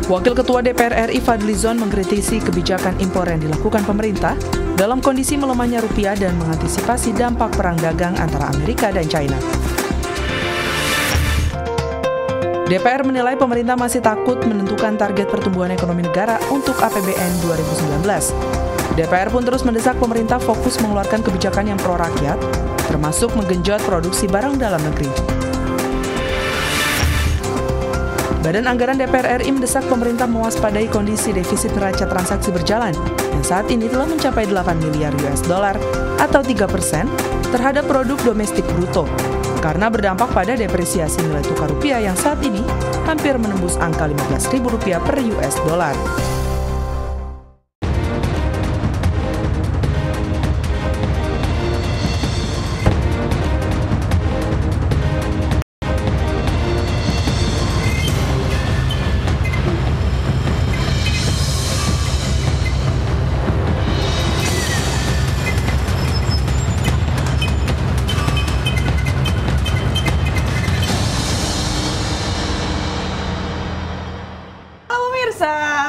Wakil Ketua DPR RI Fadlizon mengkritisi kebijakan impor yang dilakukan pemerintah dalam kondisi melemahnya rupiah dan mengantisipasi dampak perang dagang antara Amerika dan China. DPR menilai pemerintah masih takut menentukan target pertumbuhan ekonomi negara untuk APBN 2019. DPR pun terus mendesak pemerintah fokus mengeluarkan kebijakan yang pro-rakyat, termasuk menggenjot produksi barang dalam negeri. Badan Anggaran DPR RI mendesak pemerintah mewaspadai kondisi defisit neraca transaksi berjalan yang saat ini telah mencapai 8 miliar US dollar atau 3% terhadap produk domestik bruto karena berdampak pada depresiasi nilai tukar rupiah yang saat ini hampir menembus angka Rp15.000 per US dollar.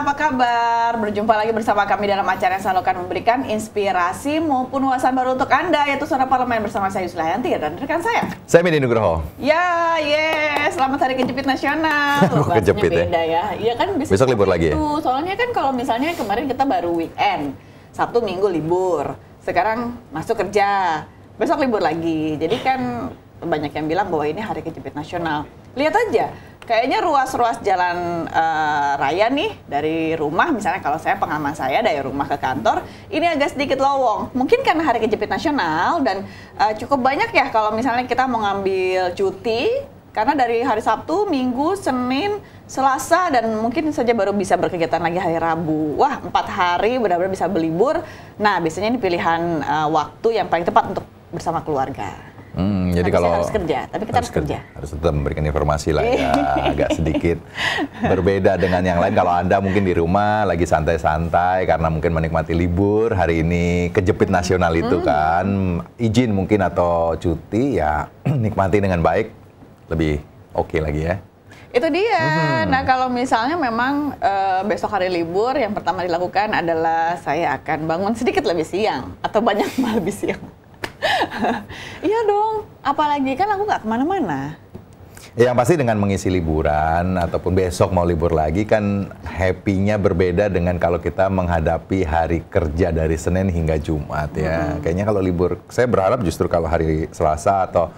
Apa kabar? Berjumpa lagi bersama kami dalam acara yang selalu akan memberikan inspirasi maupun wawasan baru untuk Anda, yaitu Suara Parlemen bersama saya Yuslianti dan rekan saya Medi Nugroho. Selamat Hari Kejepit Nasional. Kejepit beda ya. Iya kan besok libur lagi ya? Soalnya kan kalau misalnya kemarin kita baru weekend, Sabtu Minggu libur, sekarang masuk kerja, besok libur lagi. Jadi kan banyak yang bilang bahwa ini Hari Kejepit Nasional. Lihat aja, kayaknya ruas-ruas jalan raya nih dari rumah, misalnya kalau saya pengalaman saya dari rumah ke kantor, ini agak sedikit lowong. Mungkin karena Hari Kejepit Nasional dan cukup banyak ya kalau misalnya kita mau ngambil cuti, karena dari hari Sabtu, Minggu, Senin, Selasa, dan mungkin saja baru bisa berkegiatan lagi hari Rabu. Wah, 4 hari benar-benar bisa berlibur. Nah, biasanya ini pilihan waktu yang paling tepat untuk bersama keluarga. Jadi kalau harus kerja, tapi kita harus kerja. Harus tetap memberikan informasi lah ya, agak sedikit berbeda dengan yang lain. Kalau Anda mungkin di rumah lagi santai-santai karena mungkin menikmati libur hari ini, kejepit nasional itu kan, izin mungkin atau cuti ya nikmati dengan baik, lebih oke lagi ya. Itu dia. Nah, kalau misalnya memang besok hari libur, yang pertama dilakukan adalah saya akan bangun sedikit lebih siang atau banyak lebih siang. Iya dong, apalagi kan aku nggak kemana-mana. Yang pasti dengan mengisi liburan ataupun besok mau libur lagi kan happy-nya berbeda dengan kalau kita menghadapi hari kerja dari Senin hingga Jumat ya. Kayaknya kalau libur, saya berharap justru kalau hari Selasa atau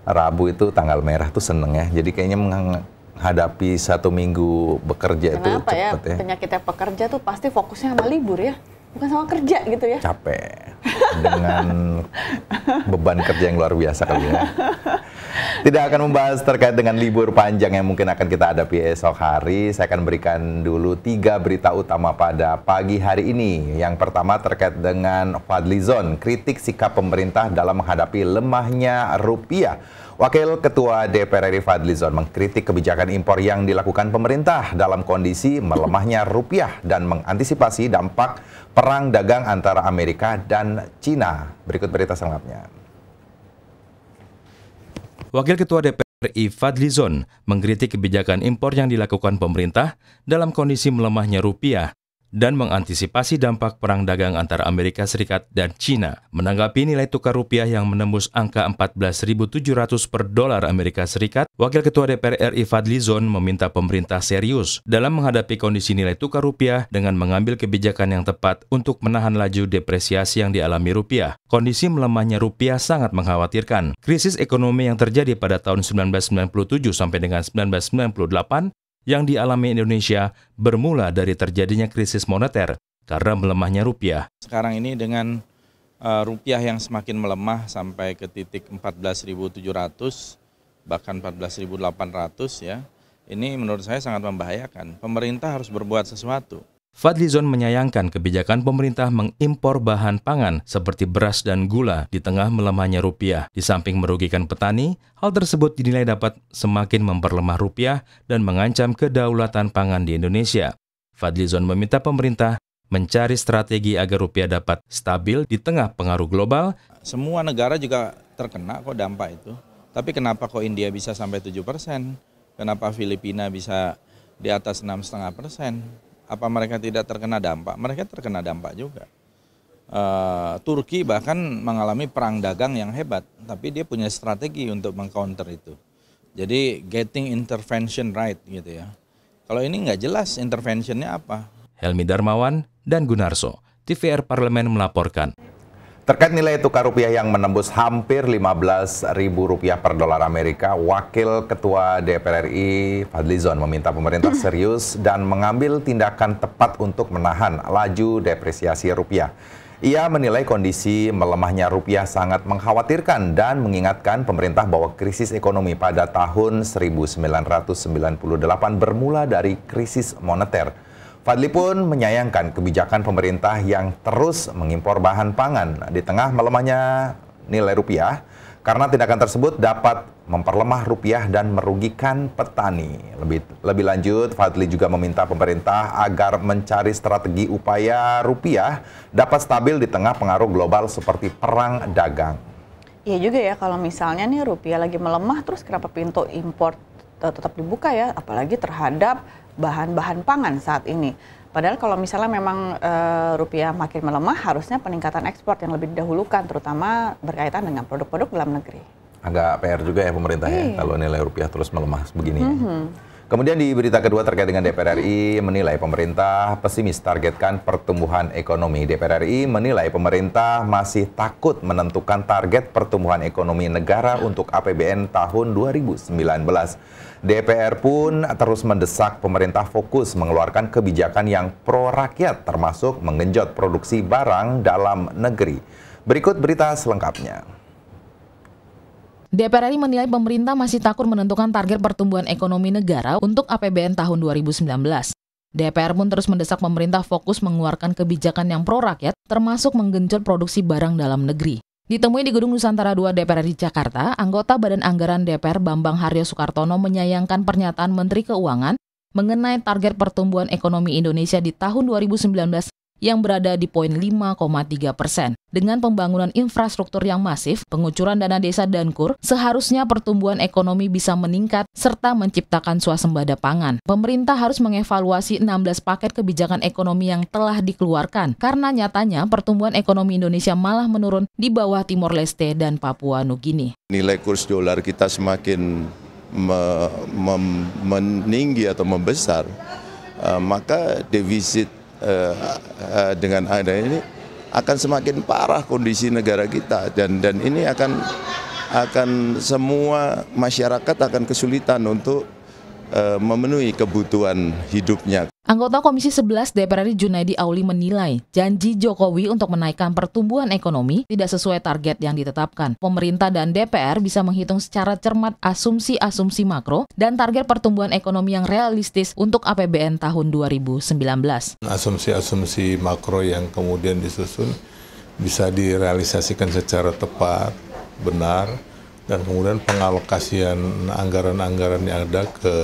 Rabu itu tanggal merah tuh seneng ya. Jadi kayaknya menghadapi 1 minggu bekerja. Kenapa itu cepet ya. Penyakitnya pekerja tuh pasti fokusnya sama libur ya. Bukan sama kerja gitu ya. Capek dengan beban kerja yang luar biasa kali ya. Tidak akan membahas terkait dengan libur panjang yang mungkin akan kita hadapi esok hari. Saya akan berikan dulu 3 berita utama pada pagi hari ini. Yang pertama terkait dengan Fadlizon, kritik sikap pemerintah dalam menghadapi lemahnya rupiah. Wakil Ketua DPR RI Fadlizon mengkritik kebijakan impor yang dilakukan pemerintah dalam kondisi melemahnya rupiah dan mengantisipasi dampak perang dagang antara Amerika dan China. Berikut berita selengkapnya. Wakil Ketua DPR RI Fadlizon mengkritik kebijakan impor yang dilakukan pemerintah dalam kondisi melemahnya rupiah dan mengantisipasi dampak perang dagang antara Amerika Serikat dan China. Menanggapi nilai tukar rupiah yang menembus angka 14.700 per dolar Amerika Serikat, Wakil Ketua DPR RI Fadlizon meminta pemerintah serius dalam menghadapi kondisi nilai tukar rupiah dengan mengambil kebijakan yang tepat untuk menahan laju depresiasi yang dialami rupiah. Kondisi melemahnya rupiah sangat mengkhawatirkan. Krisis ekonomi yang terjadi pada tahun 1997 sampai dengan 1998 yang dialami Indonesia bermula dari terjadinya krisis moneter karena melemahnya rupiah. Sekarang ini dengan rupiah yang semakin melemah sampai ke titik 14.700 bahkan 14.800 ya. Ini menurut saya sangat membahayakan. Pemerintah harus berbuat sesuatu. Fadlizon menyayangkan kebijakan pemerintah mengimpor bahan pangan seperti beras dan gula di tengah melemahnya rupiah. Di samping merugikan petani, hal tersebut dinilai dapat semakin memperlemah rupiah dan mengancam kedaulatan pangan di Indonesia. Fadlizon meminta pemerintah mencari strategi agar rupiah dapat stabil di tengah pengaruh global. Semua negara juga terkena kok dampak itu. Tapi kenapa kok India bisa sampai 7%? Kenapa Filipina bisa di atas 6,5%. Apa mereka tidak terkena dampak? Mereka terkena dampak juga. Turki bahkan mengalami perang dagang yang hebat, tapi dia punya strategi untuk mengcounter itu. Jadi getting intervention right gitu ya. Kalau ini nggak jelas interventionnya apa. Helmi Darmawan dan Gunarso, TVR Parlemen melaporkan. Terkait nilai tukar rupiah yang menembus hampir Rp15.000 per dolar Amerika, Wakil Ketua DPR RI Fadlizon meminta pemerintah serius dan mengambil tindakan tepat untuk menahan laju depresiasi rupiah. Ia menilai kondisi melemahnya rupiah sangat mengkhawatirkan dan mengingatkan pemerintah bahwa krisis ekonomi pada tahun 1998 bermula dari krisis moneter. Fadli pun menyayangkan kebijakan pemerintah yang terus mengimpor bahan pangan di tengah melemahnya nilai rupiah, karena tindakan tersebut dapat memperlemah rupiah dan merugikan petani. Lebih lanjut, Fadli juga meminta pemerintah agar mencari strategi upaya rupiah dapat stabil di tengah pengaruh global seperti perang dagang. Iya juga ya, kalau misalnya nih rupiah lagi melemah, terus kenapa pintu impor tetap dibuka ya, apalagi terhadap bahan-bahan pangan saat ini. Padahal kalau misalnya memang rupiah makin melemah, harusnya peningkatan ekspor yang lebih didahulukan, terutama berkaitan dengan produk-produk dalam negeri. Agak PR juga ya pemerintah ya, kalau nilai rupiah terus melemah begini. Kemudian di berita kedua terkait dengan DPR RI menilai pemerintah pesimis targetkan pertumbuhan ekonomi. DPR RI menilai pemerintah masih takut menentukan target pertumbuhan ekonomi negara untuk APBN tahun 2019. DPR pun terus mendesak pemerintah fokus mengeluarkan kebijakan yang pro rakyat, termasuk menggenjot produksi barang dalam negeri. Berikut berita selengkapnya. DPR RI menilai pemerintah masih takut menentukan target pertumbuhan ekonomi negara untuk APBN tahun 2019. DPR pun terus mendesak pemerintah fokus mengeluarkan kebijakan yang pro rakyat, termasuk menggenjot produksi barang dalam negeri. Ditemui di Gedung Nusantara II DPR RI Jakarta, anggota Badan Anggaran DPR Bambang Haryo Sukartono menyayangkan pernyataan Menteri Keuangan mengenai target pertumbuhan ekonomi Indonesia di tahun 2019 yang berada di poin 5,3%. Dengan pembangunan infrastruktur yang masif, pengucuran dana desa dan KUR, seharusnya pertumbuhan ekonomi bisa meningkat serta menciptakan swasembada pangan. Pemerintah harus mengevaluasi 16 paket kebijakan ekonomi yang telah dikeluarkan, karena nyatanya pertumbuhan ekonomi Indonesia malah menurun di bawah Timor Leste dan Papua Nugini. Nilai kurs dolar kita semakin meninggi atau membesar, maka defisit dengan adanya ini akan semakin parah kondisi negara kita, dan ini akan semua masyarakat akan kesulitan untuk memenuhi kebutuhan hidupnya. Anggota Komisi 11 DPR RI Junaidi Auli menilai janji Jokowi untuk menaikkan pertumbuhan ekonomi tidak sesuai target yang ditetapkan. Pemerintah dan DPR bisa menghitung secara cermat asumsi-asumsi makro dan target pertumbuhan ekonomi yang realistis untuk APBN tahun 2019. Asumsi-asumsi makro yang kemudian disusun bisa direalisasikan secara tepat, benar, dan kemudian pengalokasian anggaran-anggaran yang ada ke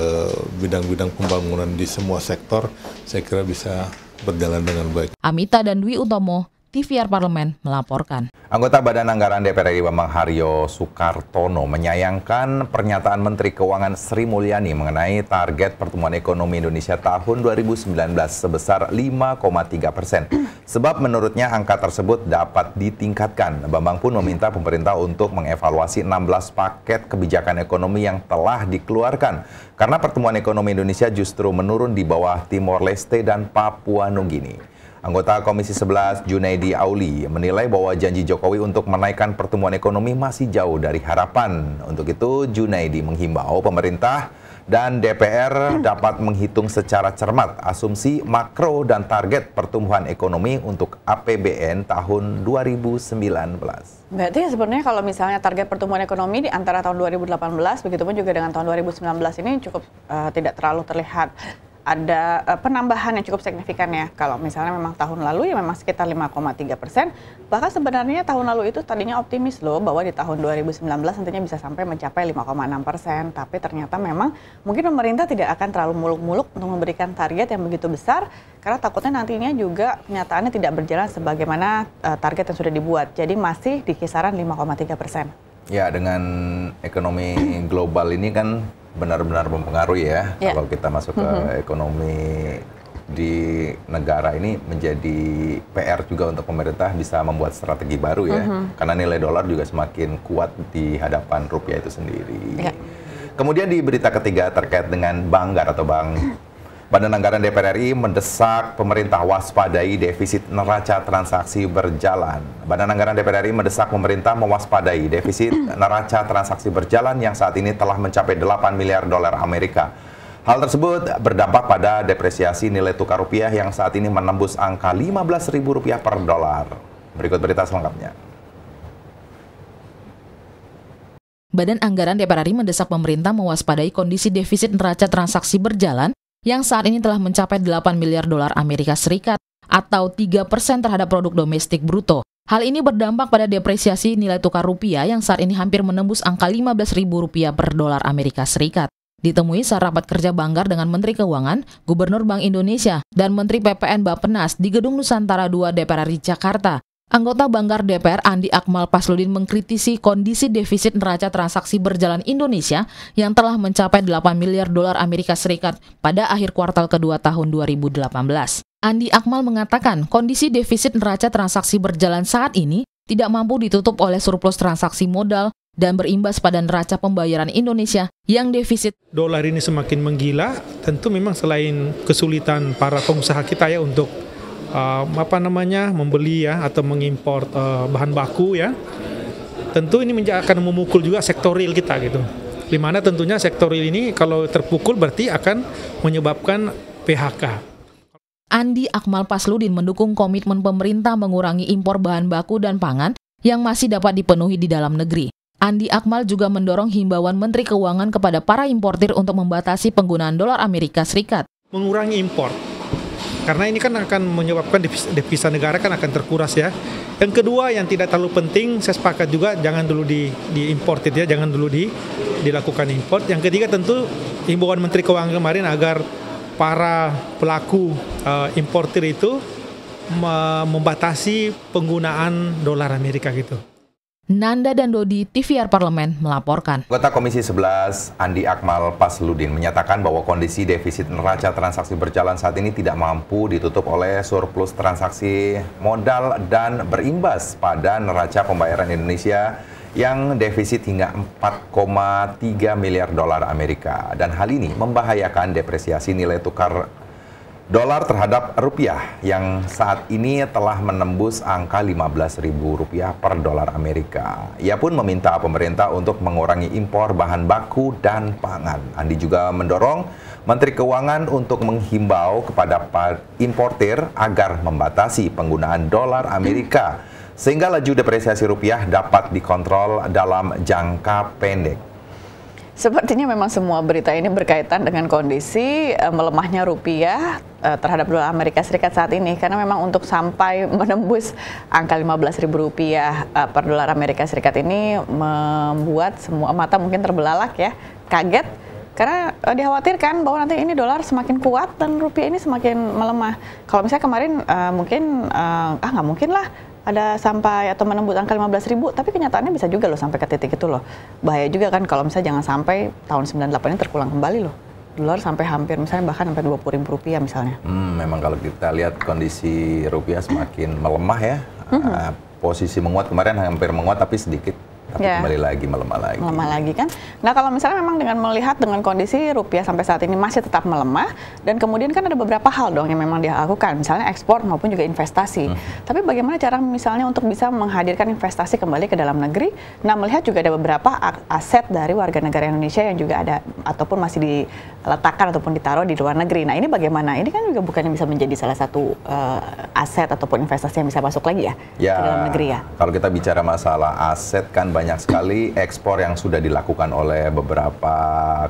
bidang-bidang pembangunan di semua sektor, saya kira bisa berjalan dengan baik. Amita dan Dwi Utomo, TVR Parlemen melaporkan. Anggota Badan Anggaran DPR RI Bambang Haryo Sukartono menyayangkan pernyataan Menteri Keuangan Sri Mulyani mengenai target pertumbuhan ekonomi Indonesia tahun 2019 sebesar 5,3%. Sebab menurutnya angka tersebut dapat ditingkatkan. Bambang pun meminta pemerintah untuk mengevaluasi 16 paket kebijakan ekonomi yang telah dikeluarkan. Karena pertumbuhan ekonomi Indonesia justru menurun di bawah Timor Leste dan Papua Nugini. Anggota Komisi 11 Junaidi Auli menilai bahwa janji Jokowi untuk menaikkan pertumbuhan ekonomi masih jauh dari harapan. Untuk itu, Junaidi menghimbau pemerintah dan DPR dapat menghitung secara cermat asumsi makro dan target pertumbuhan ekonomi untuk APBN tahun 2019. Berarti sebenarnya kalau misalnya target pertumbuhan ekonomi di antara tahun 2018, begitupun juga dengan tahun 2019 ini cukup tidak terlalu terlihat ada penambahan yang cukup signifikan ya. Kalau misalnya memang tahun lalu ya memang sekitar 5,3%. Bahkan sebenarnya tahun lalu itu tadinya optimis loh bahwa di tahun 2019 nantinya bisa sampai mencapai 5,6%. Tapi ternyata memang mungkin pemerintah tidak akan terlalu muluk-muluk untuk memberikan target yang begitu besar. Karena takutnya nantinya juga kenyataannya tidak berjalan sebagaimana target yang sudah dibuat. Jadi masih di kisaran 5,3%. Ya, dengan ekonomi global ini kan benar-benar mempengaruhi ya. Ya. Kalau kita masuk ke ekonomi di negara ini, menjadi PR juga untuk pemerintah bisa membuat strategi baru ya. Karena nilai dolar juga semakin kuat di hadapan rupiah itu sendiri. Ya. Kemudian di berita ketiga terkait dengan Banggar atau Badan Anggaran DPR RI mendesak pemerintah waspadai defisit neraca transaksi berjalan. Badan Anggaran DPR RI mendesak pemerintah mewaspadai defisit neraca transaksi berjalan yang saat ini telah mencapai 8 miliar dolar Amerika. Hal tersebut berdampak pada depresiasi nilai tukar rupiah yang saat ini menembus angka Rp15.000 per dolar. Berikut berita selengkapnya. Badan Anggaran DPR RI mendesak pemerintah mewaspadai kondisi defisit neraca transaksi berjalan yang saat ini telah mencapai 8 miliar dolar Amerika Serikat atau 3% terhadap produk domestik bruto. Hal ini berdampak pada depresiasi nilai tukar rupiah yang saat ini hampir menembus angka Rp15.000 per dolar Amerika Serikat. Ditemui saat rapat kerja Banggar dengan Menteri Keuangan, Gubernur Bank Indonesia, dan Menteri PPN Bappenas di Gedung Nusantara II DPR RI Jakarta. Anggota Banggar DPR Andi Akmal Pasludin mengkritisi kondisi defisit neraca transaksi berjalan Indonesia yang telah mencapai 8 miliar dolar Amerika Serikat pada akhir kuartal kedua tahun 2018. Andi Akmal mengatakan kondisi defisit neraca transaksi berjalan saat ini tidak mampu ditutup oleh surplus transaksi modal dan berimbas pada neraca pembayaran Indonesia yang defisit. Dolar ini semakin menggila, tentu memang selain kesulitan para pengusaha kita ya untuk membeli ya atau mengimpor bahan baku ya, tentu ini akan memukul juga sektor real kita gitu. Di mana tentunya sektor real ini kalau terpukul berarti akan menyebabkan PHK. Andi Akmal Pasludin mendukung komitmen pemerintah mengurangi impor bahan baku dan pangan yang masih dapat dipenuhi di dalam negeri. Andi Akmal juga mendorong himbauan Menteri Keuangan kepada para importir untuk membatasi penggunaan dolar Amerika Serikat. Mengurangi impor. Karena ini kan akan menyebabkan devisa negara kan akan terkuras ya. Yang kedua yang tidak terlalu penting, saya sepakat juga jangan dulu diimported ya, jangan dulu dilakukan import. Yang ketiga tentu himbauan Menteri Keuangan kemarin agar para pelaku importir itu membatasi penggunaan dolar Amerika gitu. Nanda dan Dodi, TVR Parlemen melaporkan. Anggota Komisi 11 Andi Akmal Pasludin menyatakan bahwa kondisi defisit neraca transaksi berjalan saat ini tidak mampu ditutup oleh surplus transaksi modal dan berimbas pada neraca pembayaran Indonesia yang defisit hingga 4,3 miliar dolar Amerika. Dan hal ini membahayakan depresiasi nilai tukar dolar terhadap rupiah yang saat ini telah menembus angka Rp15.000 per dolar Amerika. Ia pun meminta pemerintah untuk mengurangi impor bahan baku dan pangan. Andi juga mendorong Menteri Keuangan untuk menghimbau kepada importir agar membatasi penggunaan dolar Amerika sehingga laju depresiasi rupiah dapat dikontrol dalam jangka pendek. Sepertinya memang semua berita ini berkaitan dengan kondisi melemahnya rupiah terhadap dolar Amerika Serikat saat ini. Karena memang untuk sampai menembus angka Rp15.000 per dolar Amerika Serikat ini membuat semua mata mungkin terbelalak ya, kaget. Karena dikhawatirkan bahwa nanti ini dolar semakin kuat dan rupiah ini semakin melemah. Kalau misalnya kemarin mungkin, nggak mungkin lah ada sampai atau menembus angka 15.000, tapi kenyataannya bisa juga loh sampai ke titik itu loh. Bahaya juga kan kalau misalnya jangan sampai tahun 98 ini terulang kembali loh. Dolar sampai hampir misalnya bahkan sampai Rp20.000 misalnya. Memang kalau kita lihat kondisi rupiah semakin melemah ya. Posisi menguat kemarin hampir menguat tapi sedikit. Tapi kembali lagi melemah lagi. Melemah lagi kan. Nah kalau misalnya memang dengan melihat dengan kondisi rupiah sampai saat ini masih tetap melemah, dan kemudian kan ada beberapa hal dong yang memang dia lakukan, misalnya ekspor maupun juga investasi. Tapi bagaimana cara misalnya untuk bisa menghadirkan investasi kembali ke dalam negeri? Nah melihat juga ada beberapa aset dari warga negara Indonesia yang juga ada ataupun masih diletakkan ataupun ditaruh di luar negeri. Nah ini bagaimana? Ini kan juga bukannya bisa menjadi salah satu aset ataupun investasi yang bisa masuk lagi ya ke dalam negeri ya? Kalau kita bicara masalah aset kan banyak sekali ekspor yang sudah dilakukan oleh beberapa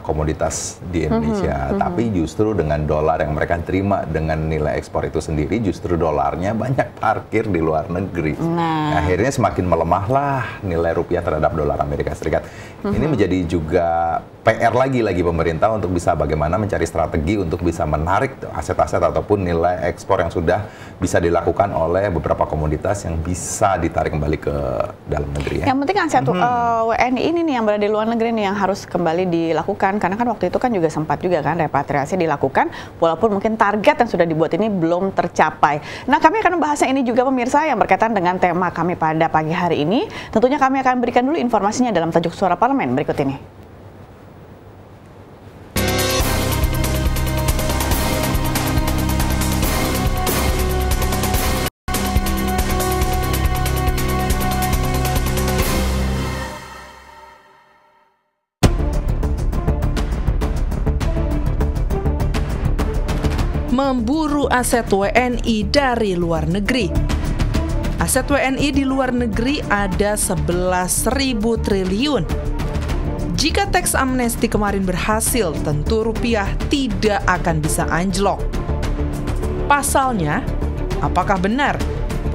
komoditas di Indonesia. Tapi justru dengan dolar yang mereka terima dengan nilai ekspor itu sendiri, justru dolarnya banyak parkir di luar negeri. Nah, akhirnya semakin melemahlah nilai rupiah terhadap dolar Amerika Serikat. Ini menjadi juga PR lagi pemerintah untuk bisa bagaimana mencari strategi untuk bisa menarik aset-aset ataupun nilai ekspor yang sudah bisa dilakukan oleh beberapa komoditas yang bisa ditarik kembali ke dalam negeri ya. Yang penting aset WNI ini nih yang berada di luar negeri nih yang harus kembali dilakukan, karena kan waktu itu kan juga sempat juga kan repatriasi dilakukan, walaupun mungkin target yang sudah dibuat ini belum tercapai. Nah, kami akan membahasnya ini juga pemirsa yang berkaitan dengan tema kami pada pagi hari ini. Tentunya kami akan berikan dulu informasinya dalam tajuk Suara Parlemen berikut ini. Memburu aset WNI dari luar negeri. Aset WNI di luar negeri ada 11.000 triliun. Jika teks amnesti kemarin berhasil, tentu rupiah tidak akan bisa anjlok. Pasalnya, apakah benar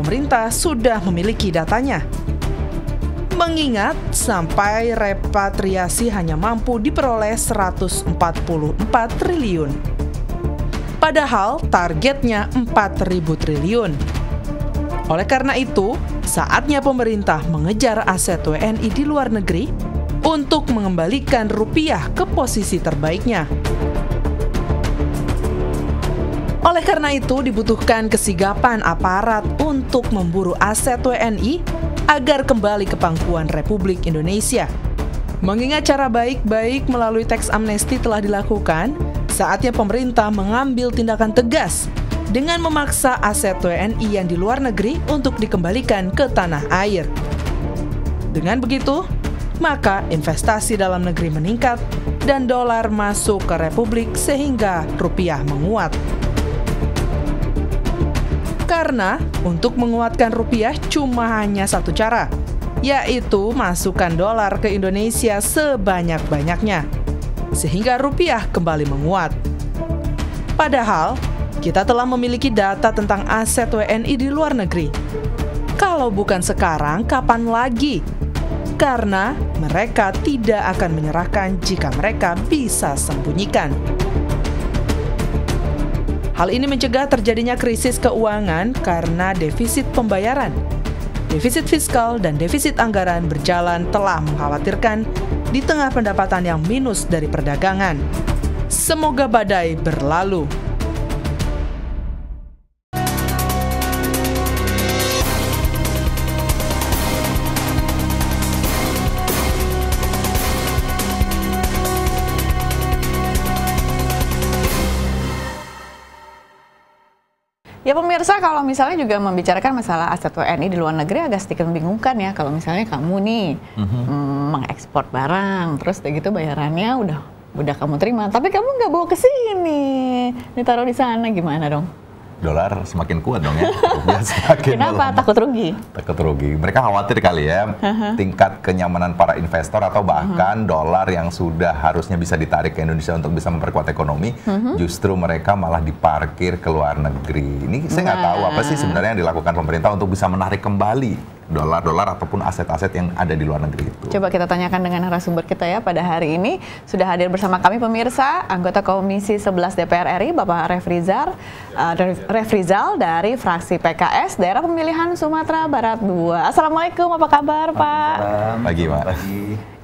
pemerintah sudah memiliki datanya? Mengingat sampai repatriasi hanya mampu diperoleh 144 triliun. Padahal targetnya 4.000 triliun. Oleh karena itu, saatnya pemerintah mengejar aset WNI di luar negeri untuk mengembalikan rupiah ke posisi terbaiknya. Oleh karena itu, dibutuhkan kesigapan aparat untuk memburu aset WNI agar kembali ke pangkuan Republik Indonesia. Mengingat cara baik-baik melalui teks amnesti telah dilakukan, saatnya pemerintah mengambil tindakan tegas dengan memaksa aset WNI yang di luar negeri untuk dikembalikan ke tanah air. Dengan begitu, maka investasi dalam negeri meningkat dan dolar masuk ke Republik sehingga rupiah menguat. Karena untuk menguatkan rupiah cuma hanya satu cara, yaitu masukkan dolar ke Indonesia sebanyak-banyaknya, sehingga rupiah kembali menguat. Padahal, kita telah memiliki data tentang aset WNI di luar negeri. Kalau bukan sekarang, kapan lagi? Karena mereka tidak akan menyerahkan jika mereka bisa sembunyikan. Hal ini mencegah terjadinya krisis keuangan karena defisit pembayaran, defisit fiskal, dan defisit anggaran berjalan telah mengkhawatirkan di tengah pendapatan yang minus dari perdagangan. Semoga badai berlalu. Ya pemirsa, kalau misalnya juga membicarakan masalah aset WNI di luar negeri agak sedikit membingungkan ya. Kalau misalnya kamu nih mengekspor barang, terus kayak gitu bayarannya udah kamu terima, tapi kamu nggak bawa ke sini, ditaruh di sana, gimana dong? Dolar semakin kuat dong ya. Semakin Kenapa? melemah. Takut rugi? Takut rugi. Mereka khawatir kali ya tingkat kenyamanan para investor atau bahkan dolar yang sudah harusnya bisa ditarik ke Indonesia untuk bisa memperkuat ekonomi, justru mereka malah diparkir ke luar negeri. Ini saya nggak tahu apa sih sebenarnya yang dilakukan pemerintah untuk bisa menarik kembali dolar-dolar ataupun aset-aset yang ada di luar negeri itu. Coba kita tanyakan dengan narasumber kita ya pada hari ini. Sudah hadir bersama kami pemirsa, anggota Komisi 11 DPR RI, Bapak Refrizal dari fraksi PKS Daerah Pemilihan Sumatera Barat 2. Assalamualaikum, apa kabar Pak? Pagi Pak.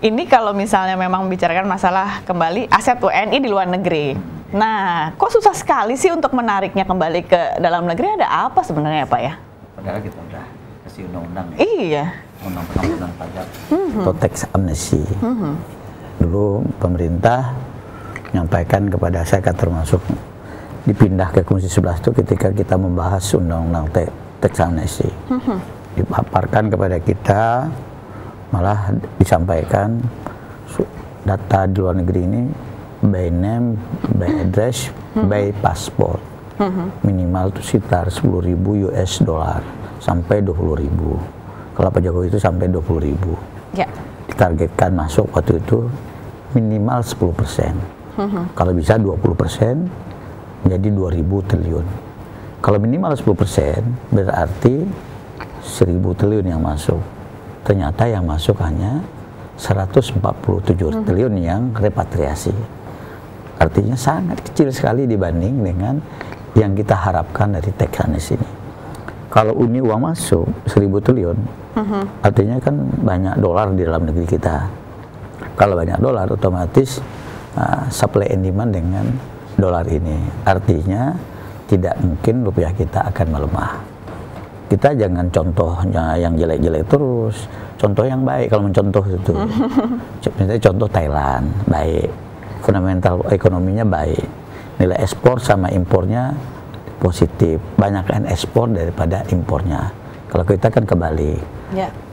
Ini kalau misalnya memang membicarakan masalah kembali aset WNI di luar negeri. Nah, kok susah sekali sih untuk menariknya kembali ke dalam negeri? Ada apa sebenarnya Pak ya? Padahal kita udah kasih undang-undang ya. Iya. Undang pengampunan pajak atau teks amnesti. Dulu pemerintah menyampaikan kepada saya, termasuk dipindah ke Komisi 11 itu ketika kita membahas undang-undang teks amnesti. Dipaparkan kepada kita, malah disampaikan data di luar negeri ini by name, by address, by passport. Minimal itu sekitar 10.000 US dollar sampai 20.000. Kalau Pak Jokowi itu sampai 20.000. Ya. Ditargetkan masuk waktu itu minimal 10%. Kalau bisa 20%, menjadi 2.000 triliun. Kalau minimal 10% berarti 1.000 triliun yang masuk. Ternyata yang masuk hanya 147 triliun yang repatriasi. Artinya sangat kecil sekali dibanding dengan yang kita harapkan dari teks amnesti ini. Kalau ini uang masuk 1.000 triliun, artinya kan banyak dolar di dalam negeri kita. Kalau banyak dolar, otomatis supply and demand dengan dolar ini. Artinya tidak mungkin rupiah kita akan melemah. Kita jangan contohnya yang jelek-jelek terus, contoh yang baik kalau mencontoh itu. Misalnya contoh Thailand, baik. Fundamental ekonominya baik. Nilai ekspor sama impornya positif, banyakkan ekspor daripada impornya. Kalau kita kan kebalik,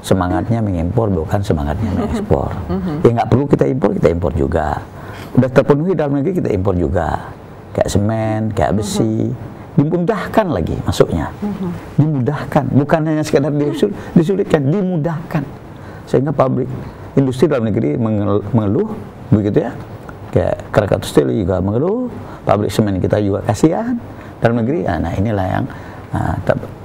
semangatnya mengimpor bukan semangatnya mengekspor. Ya nggak perlu kita impor juga. Udah terpenuhi dalam negeri kita impor juga, kayak semen, kayak besi, dimudahkan lagi masuknya, dimudahkan, bukan hanya sekedar disulitkan, dimudahkan, sehingga pabrik industri dalam negeri mengeluh, begitu ya. Kayak Krakatau Steel juga mengeluh, pabrik semen kita juga kasihan dalam negeri. Nah inilah yang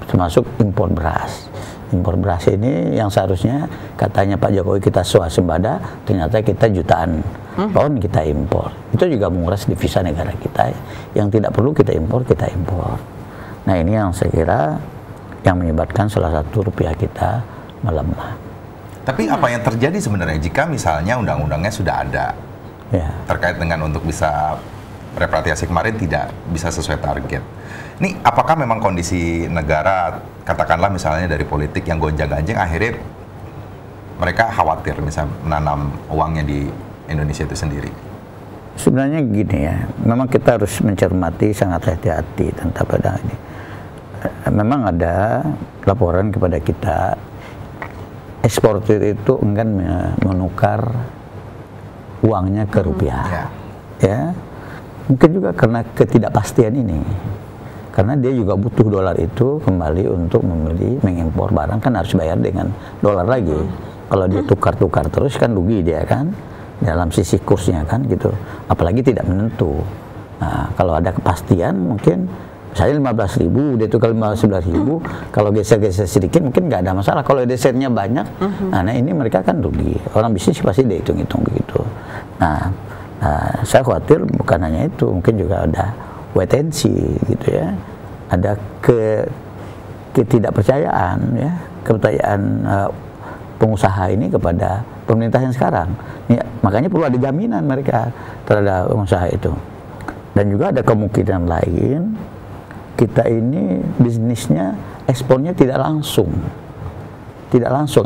termasuk impor beras. Impor beras ini yang seharusnya katanya Pak Jokowi kita swasembada, ternyata kita jutaan ton kita impor. Itu juga menguras devisa negara kita. Yang tidak perlu kita impor. Nah ini yang saya kira yang menyebabkan salah satu rupiah kita melemah. Tapi apa yang terjadi sebenarnya jika misalnya undang-undangnya sudah ada terkait dengan untuk bisa repatriasi kemarin tidak bisa sesuai target? Ini apakah memang kondisi negara, katakanlah misalnya dari politik yang gonjang-ganjing, akhirnya mereka khawatir misalnya menanam uangnya di Indonesia itu sendiri? Sebenarnya gini ya, memang kita harus mencermati sangat hati-hati tentang pada ini. Memang ada laporan kepada kita, eksportir itu enggan menukar uangnya ke rupiah. Ya, mungkin juga karena ketidakpastian ini. Karena dia juga butuh dolar itu kembali untuk mengimpor barang, kan harus bayar dengan dolar lagi. Kalau dia tukar-tukar terus kan rugi dia kan, dalam sisi kursnya kan gitu. Apalagi tidak menentu. Nah, kalau ada kepastian mungkin misalnya 15.000, dia tukar 11.000, kalau geser-geser sedikit mungkin nggak ada masalah. Kalau gesernya banyak, nah ini mereka kan rugi. Orang bisnis pasti dia hitung-hitung begitu. Nah, saya khawatir bukan hanya itu, mungkin juga ada wait and see gitu ya, ada ketidakpercayaan ya, kepercayaan pengusaha ini kepada pemerintah yang sekarang ya, makanya perlu ada jaminan mereka terhadap pengusaha itu. Dan juga ada kemungkinan lain, kita ini bisnisnya ekspornya tidak langsung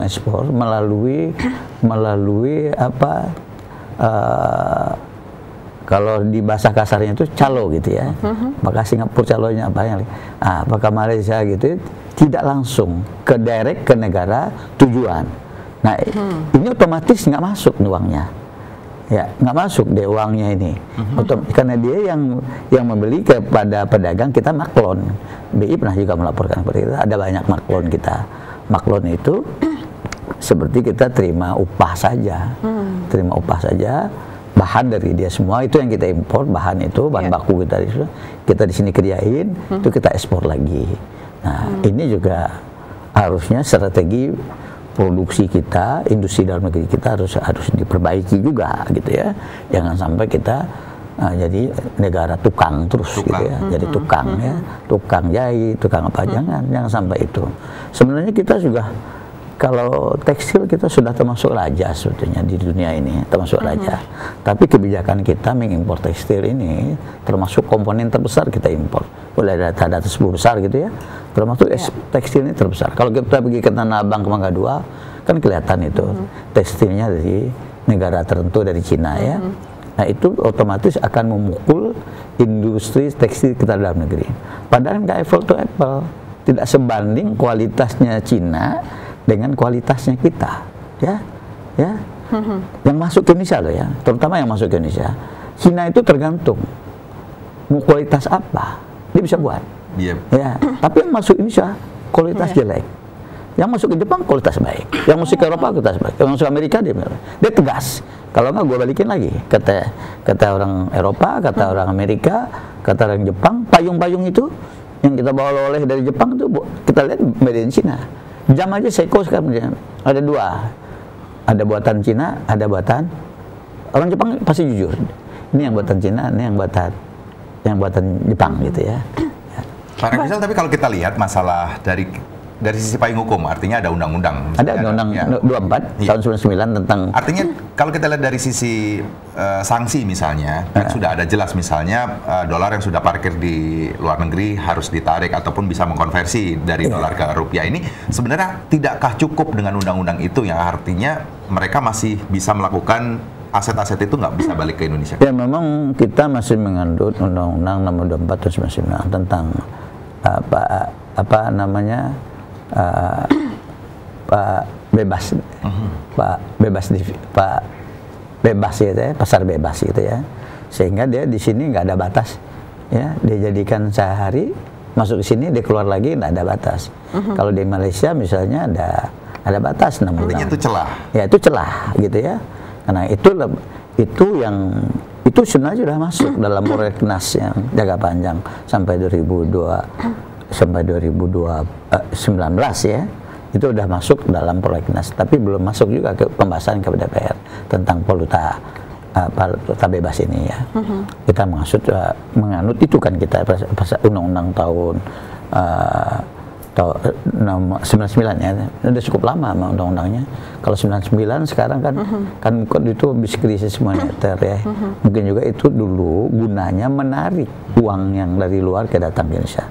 ekspor melalui apa, kalau di bahasa kasarnya itu calo gitu ya. Apakah Singapura calonya apa yang apakah Malaysia gitu, tidak langsung ke direct ke negara tujuan. Nah ini otomatis nggak masuk uangnya ya, nggak masuk deh uangnya ini. Karena dia yang membeli kepada pedagang kita maklon. BI pernah juga melaporkan kepada kita ada banyak maklon kita. Maklon itu seperti kita terima upah saja, bahan dari dia semua itu yang kita impor, bahan itu bahan baku kita di sini kerjain, itu kita ekspor lagi. Nah ini juga harusnya strategi produksi kita, industri dalam negeri kita harus diperbaiki juga gitu ya. Jangan sampai kita jadi negara tukang terus gitu ya, jadi tukang ya, tukang jahit, tukang apa, jangan sampai itu. Sebenarnya kita juga kalau tekstil kita sudah termasuk raja sebetulnya di dunia ini, termasuk raja. Tapi kebijakan kita mengimpor tekstil ini termasuk komponen terbesar kita impor. Boleh ada 10 besar gitu ya, termasuk tekstil ini terbesar. Kalau kita pergi ke Tanah Abang, ke Mangga 2, kan kelihatan itu tekstilnya dari negara tertentu, dari Cina ya. Nah itu otomatis akan memukul industri tekstil kita dalam negeri. Padahal nggak apple to apple, tidak sebanding kualitasnya Cina dengan kualitasnya kita, ya. Yang masuk ke Indonesia loh ya, terutama yang masuk ke Indonesia. Cina itu tergantung mau kualitas apa, dia bisa buat. Ya. Tapi yang masuk Indonesia kualitas jelek. Yang masuk ke Jepang kualitas baik, yang masuk ke Eropa kualitas baik, yang masuk Amerika dia tegas. Kalau nggak gue balikin lagi, kata orang Eropa, kata orang Amerika, kata orang Jepang, payung-payung itu yang kita bawa oleh dari Jepang itu kita lihat made in China. Jam aja Seiko sekarang ada 2, ada buatan Cina, ada buatan orang Jepang pasti jujur. Ini yang buatan Cina, ini yang buatan Jepang gitu ya. Pak Rizal, tapi kalau kita lihat masalah dari sisi payung hukum, artinya ada undang-undang. Ada undang-undang ya. 24 tahun 99 tentang. Artinya kalau kita lihat dari sisi sanksi misalnya, kan sudah ada jelas misalnya dolar yang sudah parkir di luar negeri harus ditarik ataupun bisa mengkonversi dari dolar ke rupiah. Ini sebenarnya tidakkah cukup dengan undang-undang itu, yang artinya mereka masih bisa melakukan aset-aset itu nggak bisa balik ke Indonesia? Ya, memang kita masih mengandut undang-undang nomor 24 tahun 99 tentang apa namanya bebas gitu ya, pasar bebas gitu ya, sehingga dia di sini nggak ada batas ya, dia jadikan sehari masuk ke sini dia keluar lagi nggak ada batas. Kalau di Malaysia misalnya ada batas 6 bulan. Artinya itu celah. Ya, itu celah gitu ya, karena itu sebenarnya sudah masuk dalam prolegnas yang jangka panjang sampai 2019 ya, itu udah masuk dalam prolegnas, tapi belum masuk juga ke pembahasan ke DPR tentang valuta bebas ini ya. Kita menganut itu kan, kita undang-undang tahun 99 ya, udah cukup lama sama undang-undangnya. Kalau 99 sekarang kan itu habis krisis moneter ya. Mungkin juga itu dulu gunanya menarik uang yang dari luar ke datang ke Indonesia.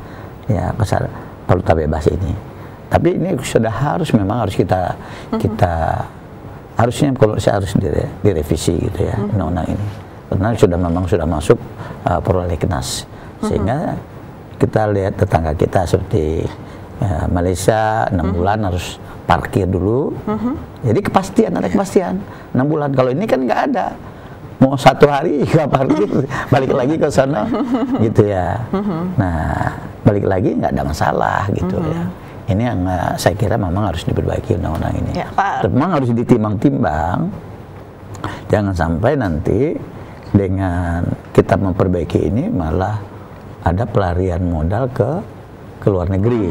Ya, pasar valuta bebas ini. Tapi ini memang harus kita harusnya kalau saya harus direvisi gitu ya undang-undang ini. Karena memang sudah masuk prolegnas. Sehingga kita lihat tetangga kita seperti Malaysia 6 bulan harus parkir dulu. Jadi ada kepastian 6 bulan. Kalau ini kan nggak ada. Mau 1 hari juga parkir, balik lagi ke sana gitu ya. Nah, balik lagi nggak ada masalah gitu ya. Ini yang saya kira memang harus diperbaiki undang-undang ini. Ya, memang harus ditimbang-timbang. Jangan sampai nanti dengan kita memperbaiki ini malah ada pelarian modal ke luar negeri,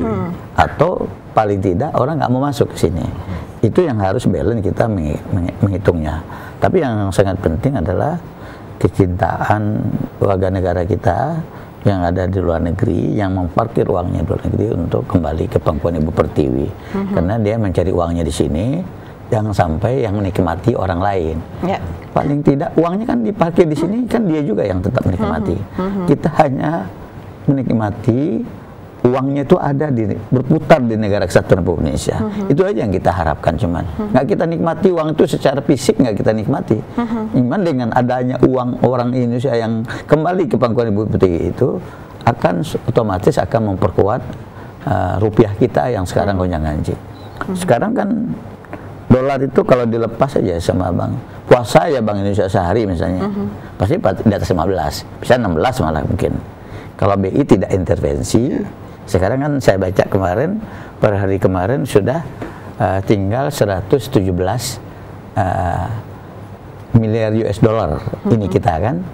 atau paling tidak orang nggak mau masuk ke sini. Itu yang harus balance kita menghitungnya. Tapi yang sangat penting adalah kecintaan warga negara kita yang ada di luar negeri, yang memparkir uangnya di luar negeri untuk kembali ke pangkuan Ibu Pertiwi. Karena dia mencari uangnya di sini, jangan sampai yang menikmati orang lain. Ya. Paling tidak uangnya kan diparkir di sini, kan dia juga yang tetap menikmati. Kita hanya menikmati uangnya itu berputar di negara kesatuan Republik Indonesia. Itu aja yang kita harapkan, cuman nggak kita nikmati uang itu secara fisik, nggak kita nikmati. Cuman dengan adanya uang orang Indonesia yang kembali ke pangkuan Ibu Pertiwi itu otomatis akan memperkuat rupiah kita yang sekarang gonjang-ganjing. Sekarang kan dolar itu kalau dilepas aja sama puasa ya Bank Indonesia sehari misalnya, pasti di atas 15, bisa 16 malah mungkin. Kalau BI tidak intervensi, sekarang kan saya baca kemarin, per hari kemarin sudah tinggal 117 miliar US dollar ini kita kan,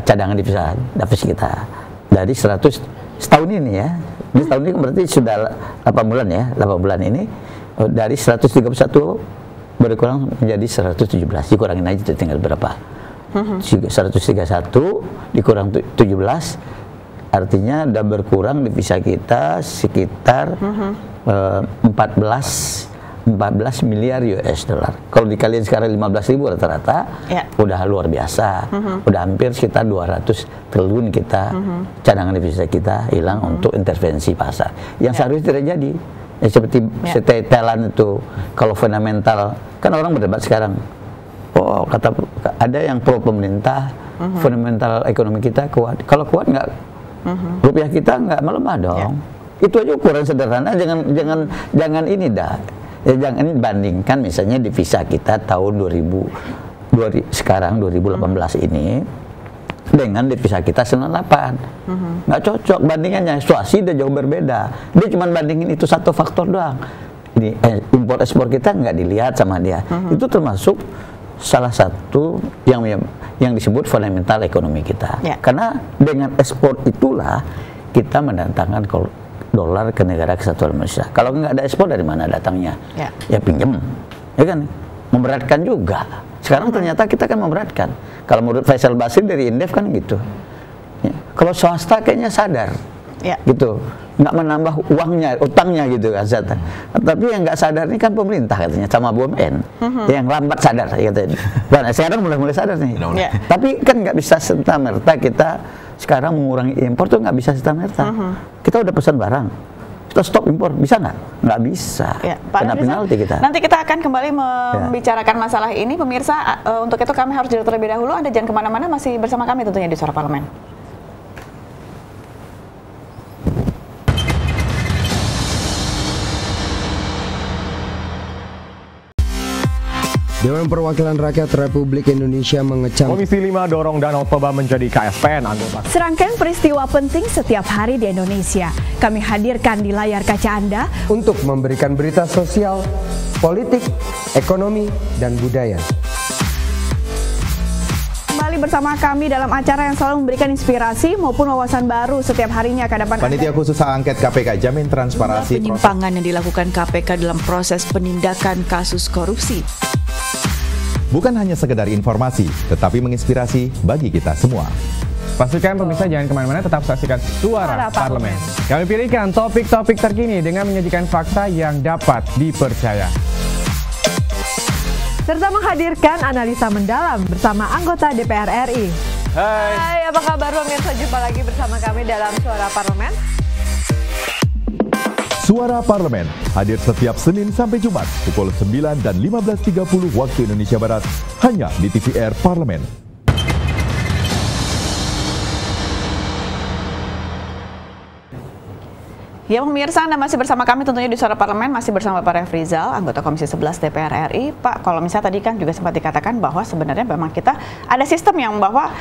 cadangan devisa kita dari 100 setahun ini ya. Di setahun ini berarti sudah 8 bulan ya, 8 bulan ini dari 131 berkurang menjadi 117, dikurangin aja tinggal berapa? 131 dikurang 17, artinya udah berkurang devisa kita sekitar 14 miliar US dollar. Kalau dikaliin sekarang 15.000 rata-rata, udah luar biasa. Udah hampir sekitar 200 triliun kita cadangan devisa kita hilang untuk intervensi pasar. Yang seharusnya tidak jadi. Ya, seperti Thailand itu, kalau fundamental, kan orang berdebat sekarang. Oh, ada yang pro pemerintah, fundamental ekonomi kita kuat. Kalau kuat nggak, rupiah kita nggak melemah dong. Itu aja ukuran sederhana. Jangan ini dah. Ya, jangan bandingkan misalnya devisa kita tahun 2018 ini dengan devisa kita 98. Nggak cocok bandingannya, situasi udah jauh berbeda. Dia cuma bandingin itu satu faktor doang. Ini impor ekspor kita nggak dilihat sama dia. Itu termasuk salah satu yang disebut fundamental ekonomi kita. Karena dengan ekspor itulah kita mendatangkan dolar ke negara kesatuan Indonesia. Kalau nggak ada ekspor, dari mana datangnya? Ya pinjam, ya kan? Memberatkan juga. Sekarang ternyata kita kan memberatkan. Kalau menurut Faisal Basri dari Indef kan gitu. Ya. Kalau swasta kayaknya sadar. gitu, nggak menambah uangnya, utangnya gitu kan. Tapi yang nggak sadar ini kan pemerintah katanya sama BUMN, yang lambat sadar katanya. Nah, sekarang mulai sadar nih. Tapi kan nggak bisa serta-merta kita sekarang mengurangi impor tuh nggak bisa serta-merta. Kita udah pesan barang, kita stop impor, bisa nggak? Nggak bisa. Kena penalti kita. Nanti kita akan kembali membicarakan masalah ini, pemirsa. Untuk itu kami harus jeda terlebih dahulu. Anda jangan kemana-mana, masih bersama kami tentunya di Suara Parlemen. Dewan Perwakilan Rakyat Republik Indonesia mengecam Komisi 5 dorong Danau Toba menjadi KSPN anggota. Serangkaian peristiwa penting setiap hari di Indonesia kami hadirkan di layar kaca Anda untuk memberikan berita sosial, politik, ekonomi, dan budaya. Kembali bersama kami dalam acara yang selalu memberikan inspirasi maupun wawasan baru setiap harinya ke depan. Panitia khusus hak angket KPK jamin transparansi penyimpangan yang dilakukan KPK dalam proses penindakan kasus korupsi. Bukan hanya sekedar informasi, tetapi menginspirasi bagi kita semua. Pastikan pemirsa jangan kemana-mana, tetap saksikan Suara Parlemen. Kami pilihkan topik-topik terkini dengan menyajikan fakta yang dapat dipercaya. Serta menghadirkan analisa mendalam bersama anggota DPR RI. Hai, apa kabar pemirsa? Jumpa lagi bersama kami dalam Suara Parlemen. Suara Parlemen hadir setiap Senin sampai Jumat pukul 9 dan 15.30 waktu Indonesia Barat hanya di TVR Parlemen. Ya pemirsa, Anda masih bersama kami tentunya di Suara Parlemen, masih bersama Pak Refrizal, anggota Komisi 11 DPR RI. Pak, kalau misalnya tadi kan juga sempat dikatakan bahwa sebenarnya memang kita ada sistem yang bahwa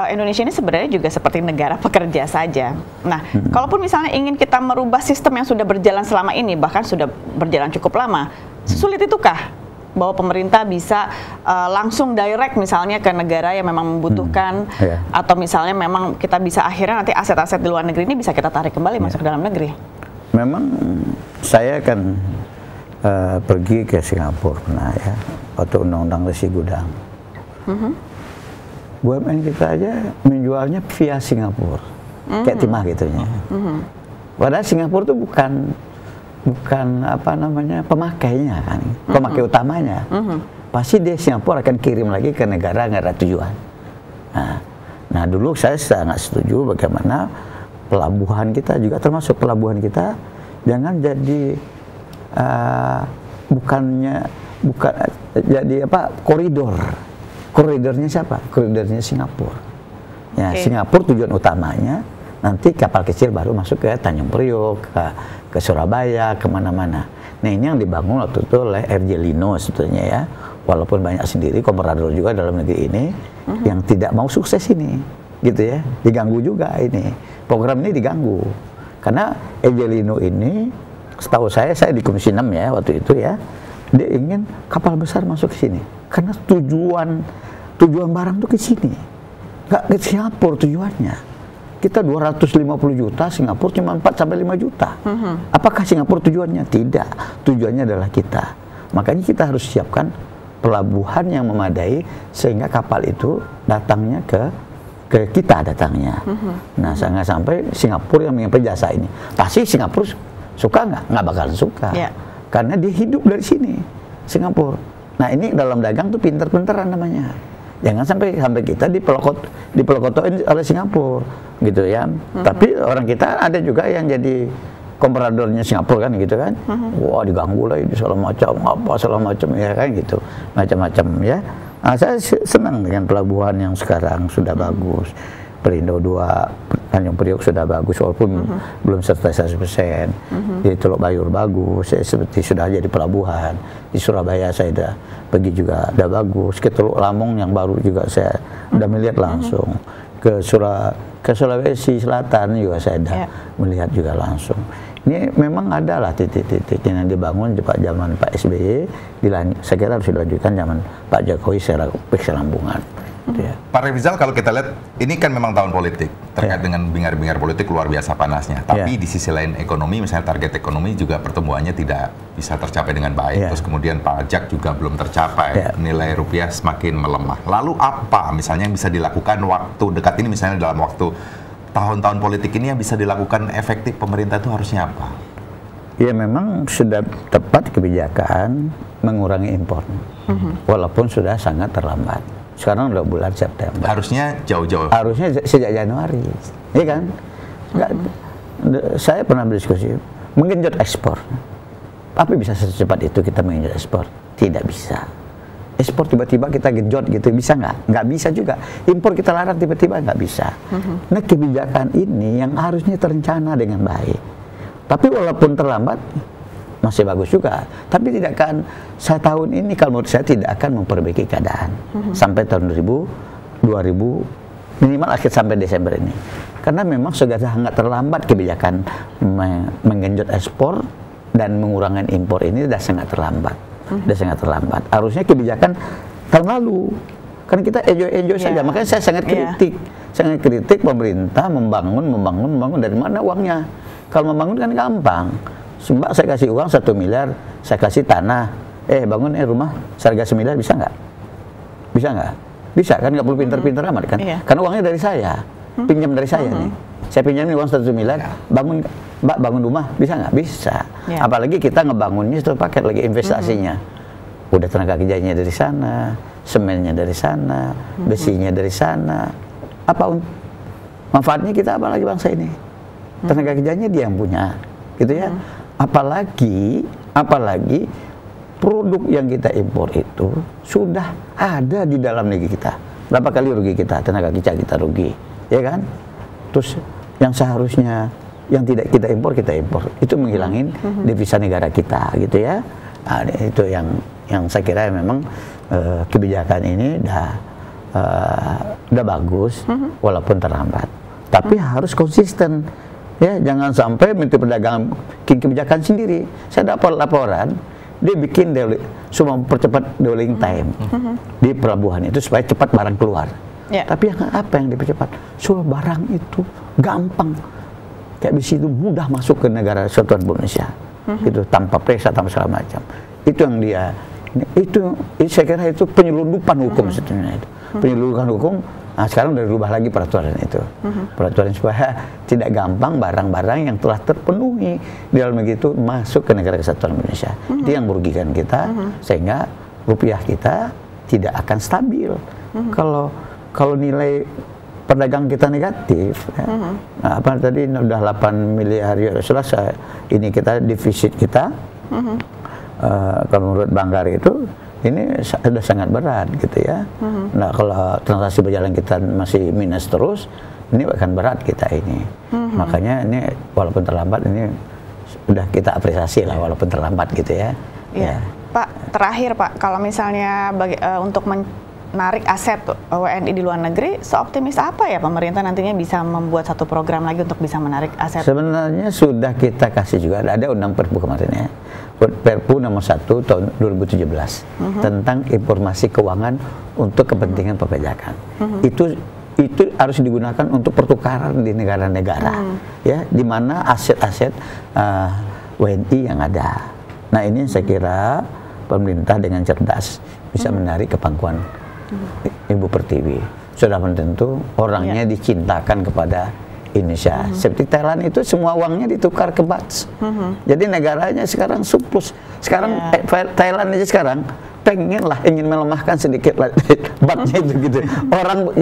Indonesia ini sebenarnya juga seperti negara pekerja saja. Nah, kalaupun misalnya ingin kita merubah sistem yang sudah berjalan selama ini, bahkan sudah berjalan cukup lama, sulit itukah bahwa pemerintah bisa langsung direct misalnya ke negara yang memang membutuhkan, atau misalnya memang kita bisa akhirnya nanti aset-aset di luar negeri ini bisa kita tarik kembali masuk ke dalam negeri? Memang saya kan pergi ke Singapura pernah ya, waktu undang-undang resi gudang. BUMN kita aja menjualnya via Singapura, kayak timah gitunya. Padahal Singapura itu bukan apa namanya pemakainya kan, pemakai utamanya. Pasti dia Singapura akan kirim lagi ke negara-negara tujuan. Nah dulu saya sangat setuju bagaimana pelabuhan kita juga, termasuk pelabuhan kita jangan jadi bukan jadi apa koridornya siapa? Koridornya Singapura. Ya, Singapura tujuan utamanya, nanti kapal kecil baru masuk ke Tanjung Priok, ke Surabaya, kemana-mana. Nah ini yang dibangun waktu itu oleh RJ Lino sebetulnya ya, walaupun banyak sendiri komprador juga dalam negeri ini yang tidak mau sukses ini, gitu ya, diganggu juga ini. Program ini diganggu karena Ejelino ini, setahu saya di Komisi 6 ya waktu itu ya, dia ingin kapal besar masuk ke sini karena tujuan barang tuh ke sini, nggak ke Singapura tujuannya. Kita 250 juta, Singapura cuma 4 sampai 5 juta. Apakah Singapura tujuannya? Tidak, tujuannya adalah kita. Makanya kita harus siapkan pelabuhan yang memadai sehingga kapal itu datangnya ke kita datangnya. Nah, jangan sampai Singapura yang mengambil jasa ini. Pasti Singapura suka nggak? Nggak bakalan suka. Karena dia hidup dari sini, Singapura. Nah, ini dalam dagang tuh pinter-pinteran namanya. Jangan sampai kita dipelokotoin oleh Singapura, gitu ya. Tapi orang kita ada juga yang jadi kompradornya Singapura kan, gitu kan. Wah, diganggu lah ini segala macam ya kan gitu. Macam-macam ya. Nah, saya senang dengan pelabuhan yang sekarang sudah bagus. Perindo 2, Tanjung Priok sudah bagus walaupun belum selesai 100%. Di Teluk Bayur bagus, seperti sudah jadi pelabuhan. Di Surabaya saya sudah pergi juga, sudah bagus. Ke Teluk Lamong yang baru juga saya sudah melihat langsung. Ke Sulawesi Selatan juga saya sudah melihat juga langsung. Ini memang adalah titik-titik yang dibangun zaman Pak SBY, saya kira harus dilanjutkan zaman Pak Jokowi secara kesinambungan. Pak Refrizal, kalau kita lihat ini kan memang tahun politik terkait dengan bingar-bingar politik luar biasa panasnya. Tapi di sisi lain ekonomi, misalnya target ekonomi juga pertumbuhannya tidak bisa tercapai dengan baik. Terus kemudian pajak juga belum tercapai, nilai rupiah semakin melemah. Lalu apa misalnya yang bisa dilakukan waktu dekat ini, misalnya dalam waktu tahun-tahun politik ini yang bisa dilakukan efektif pemerintah itu harusnya apa? Ya memang sudah tepat kebijakan mengurangi impor, walaupun sudah sangat terlambat. Sekarang udah bulan September. Harusnya jauh-jauh. Harusnya sejak Januari, ya kan? Saya pernah berdiskusi menggenjot ekspor. Apa bisa secepat itu kita menggenjot ekspor? Tidak bisa. Ekspor tiba-tiba kita genjot gitu, bisa nggak? Nggak bisa juga. Impor kita larang tiba-tiba nggak bisa. Nah kebijakan ini yang harusnya terencana dengan baik. Tapi walaupun terlambat, masih bagus juga. Tapi tidak akan, saya tahun ini kalau menurut saya tidak akan memperbaiki keadaan. Sampai tahun 2000 minimal akhir sampai Desember ini. Karena memang sudah sangat terlambat kebijakan menggenjot ekspor dan mengurangi impor ini sudah sangat terlambat. Sudah sangat terlambat. Harusnya kebijakan tahun lalu. Kan kita enjoy saja. Makanya saya sangat kritik. Sangat kritik pemerintah membangun dari mana uangnya. Kalau membangun kan gampang. Mbak saya kasih uang 1 miliar, saya kasih tanah. Bangun rumah seharga 1 miliar, bisa nggak? Bisa nggak? Bisa kan, nggak perlu pinter-pinter amat kan? Karena uangnya dari saya. Pinjam dari saya nih. Saya pinjam uang 1 miliar, Mbak bangun rumah, bisa nggak? Bisa. Apalagi kita ngebangunnya itu paket lagi investasinya. Udah tenaga kerjanya dari sana, semennya dari sana, besinya dari sana. Apa manfaatnya kita apa lagi bangsa ini? Tenaga kerjanya dia yang punya, gitu ya. Apalagi produk yang kita impor itu sudah ada di dalam negeri kita. Berapa kali rugi kita, tenaga kerja kita rugi, ya kan? Terus yang seharusnya yang tidak kita impor, itu menghilangin devisa negara kita, gitu ya. Nah, itu yang saya kira memang kebijakan ini udah bagus, walaupun terlambat. Tapi harus konsisten, ya. Jangan sampai Menteri Perdagangan bikin kebijakan sendiri. Saya dapat laporan, dia bikin cuma mempercepat dwelling time di pelabuhan itu supaya cepat barang keluar. Tapi apa yang dipercepat? Supaya barang itu gampang, kayak besi itu mudah masuk ke negara Kesatuan Indonesia, itu tanpa periksa, tanpa segala macam. Itu yang dia, itu saya kira itu penyelundupan hukum sebetulnya itu. Penyelundupan hukum. Nah, sekarang udah dirubah lagi peraturan itu. Peraturan supaya tidak gampang barang-barang yang telah terpenuhi di dalam negeri itu masuk ke negara Kesatuan Indonesia. Itu yang merugikan kita, sehingga rupiah kita tidak akan stabil. Kalau nilai perdagangan kita negatif, nah, apa tadi udah 8 miliar US dollar, ini kita defisit kita, kalau menurut Banggar itu ini sudah sangat berat, gitu ya. Nah, kalau transaksi berjalan kita masih minus terus, ini akan berat kita ini. Makanya ini walaupun terlambat, ini udah kita apresiasi lah walaupun terlambat, gitu ya. Pak, terakhir Pak, kalau misalnya untuk menarik aset WNI di luar negeri, seoptimis apa ya pemerintah nantinya bisa membuat satu program lagi untuk bisa menarik aset? Sebenarnya sudah kita kasih juga, ada undang Perpu kemarin ya, Perpu nomor 1 tahun 2017 tentang informasi keuangan untuk kepentingan perpajakan. Itu harus digunakan untuk pertukaran di negara-negara, ya, di mana aset-aset WNI yang ada. Nah, ini saya kira pemerintah dengan cerdas bisa menarik ke pangkuan Ibu Pertiwi. Sudah tentu orangnya dicintakan kepada Indonesia. Seperti Thailand itu semua uangnya ditukar ke baht. Jadi negaranya sekarang surplus. Sekarang Thailand aja sekarang ingin melemahkan sedikit bahtnya itu, gitu. Orang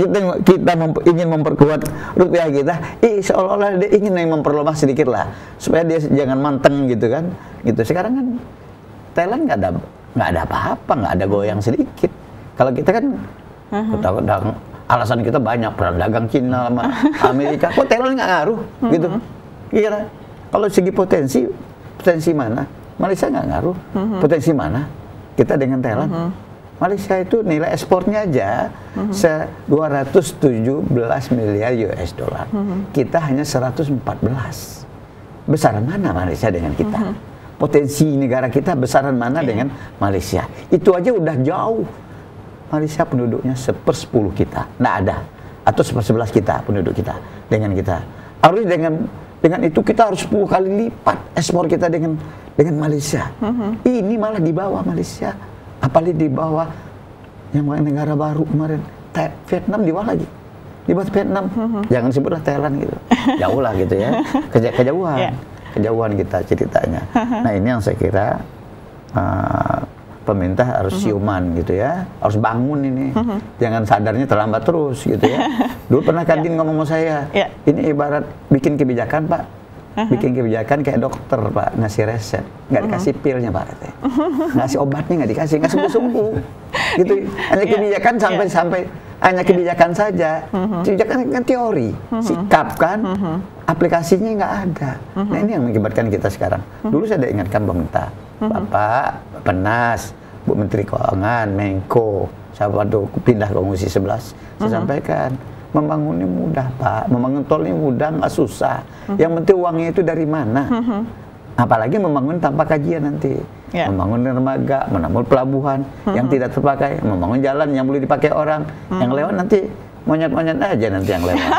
kita ingin memperkuat rupiah kita, seolah-olah dia ingin memperlemah sedikit lah supaya dia jangan manteng, gitu kan. Gitu. Sekarang kan Thailand nggak ada apa-apa, nggak ada goyang sedikit. Kalau kita kan alasan kita banyak, perang dagang Cina sama Amerika, kok Thailand nggak ngaruh, gitu. Kira kalau segi potensi mana? Malaysia nggak ngaruh. Potensi mana kita dengan Thailand? Malaysia itu nilai ekspornya aja 217 miliar US dollar. Kita hanya 114. Besaran mana Malaysia dengan kita? Potensi negara kita besaran mana dengan Malaysia? Itu aja udah jauh. Malaysia penduduknya 1/10 kita, nggak ada, atau 1/11 kita penduduk kita dengan kita. Harus dengan itu kita harus 10 kali lipat ekspor kita dengan Malaysia. Ini malah di bawah Malaysia, apalagi di bawah yang negara baru kemarin, Vietnam di bawah lagi. dibuat Vietnam, jangan sebutlah Thailand gitu, jauh lah gitu ya, kejauhan kita ceritanya. Nah ini yang saya kira pemerintah harus siuman gitu ya, harus bangun ini, jangan sadarnya terlambat terus gitu ya. Dulu pernah Kadin ngomong sama saya, ini ibarat bikin kebijakan Pak, bikin kebijakan kayak dokter Pak, ngasih resep, nggak dikasih pilnya Pak, ngasih obatnya nggak dikasih, nggak sembuh-sembuh, gitu. Hanya kebijakan sampai hanya kebijakan saja, kebijakan kan teori, sikap kan, aplikasinya nggak ada. Nah ini yang mengakibatkan kita sekarang. Dulu saya udah ingatkan pemerintah, Bapak Penas, Bu Menteri Keuangan, Menko, saya waktu pindah ke Komisi 11, saya sampaikan, membangunnya mudah Pak, membangun tol ini mudah, nggak susah. Yang penting uangnya itu dari mana? Apalagi membangun tanpa kajian nanti. Membangun dermaga, membangun pelabuhan yang tidak terpakai, membangun jalan yang boleh dipakai orang, yang lewat nanti monyet-monyet aja nanti yang lewat.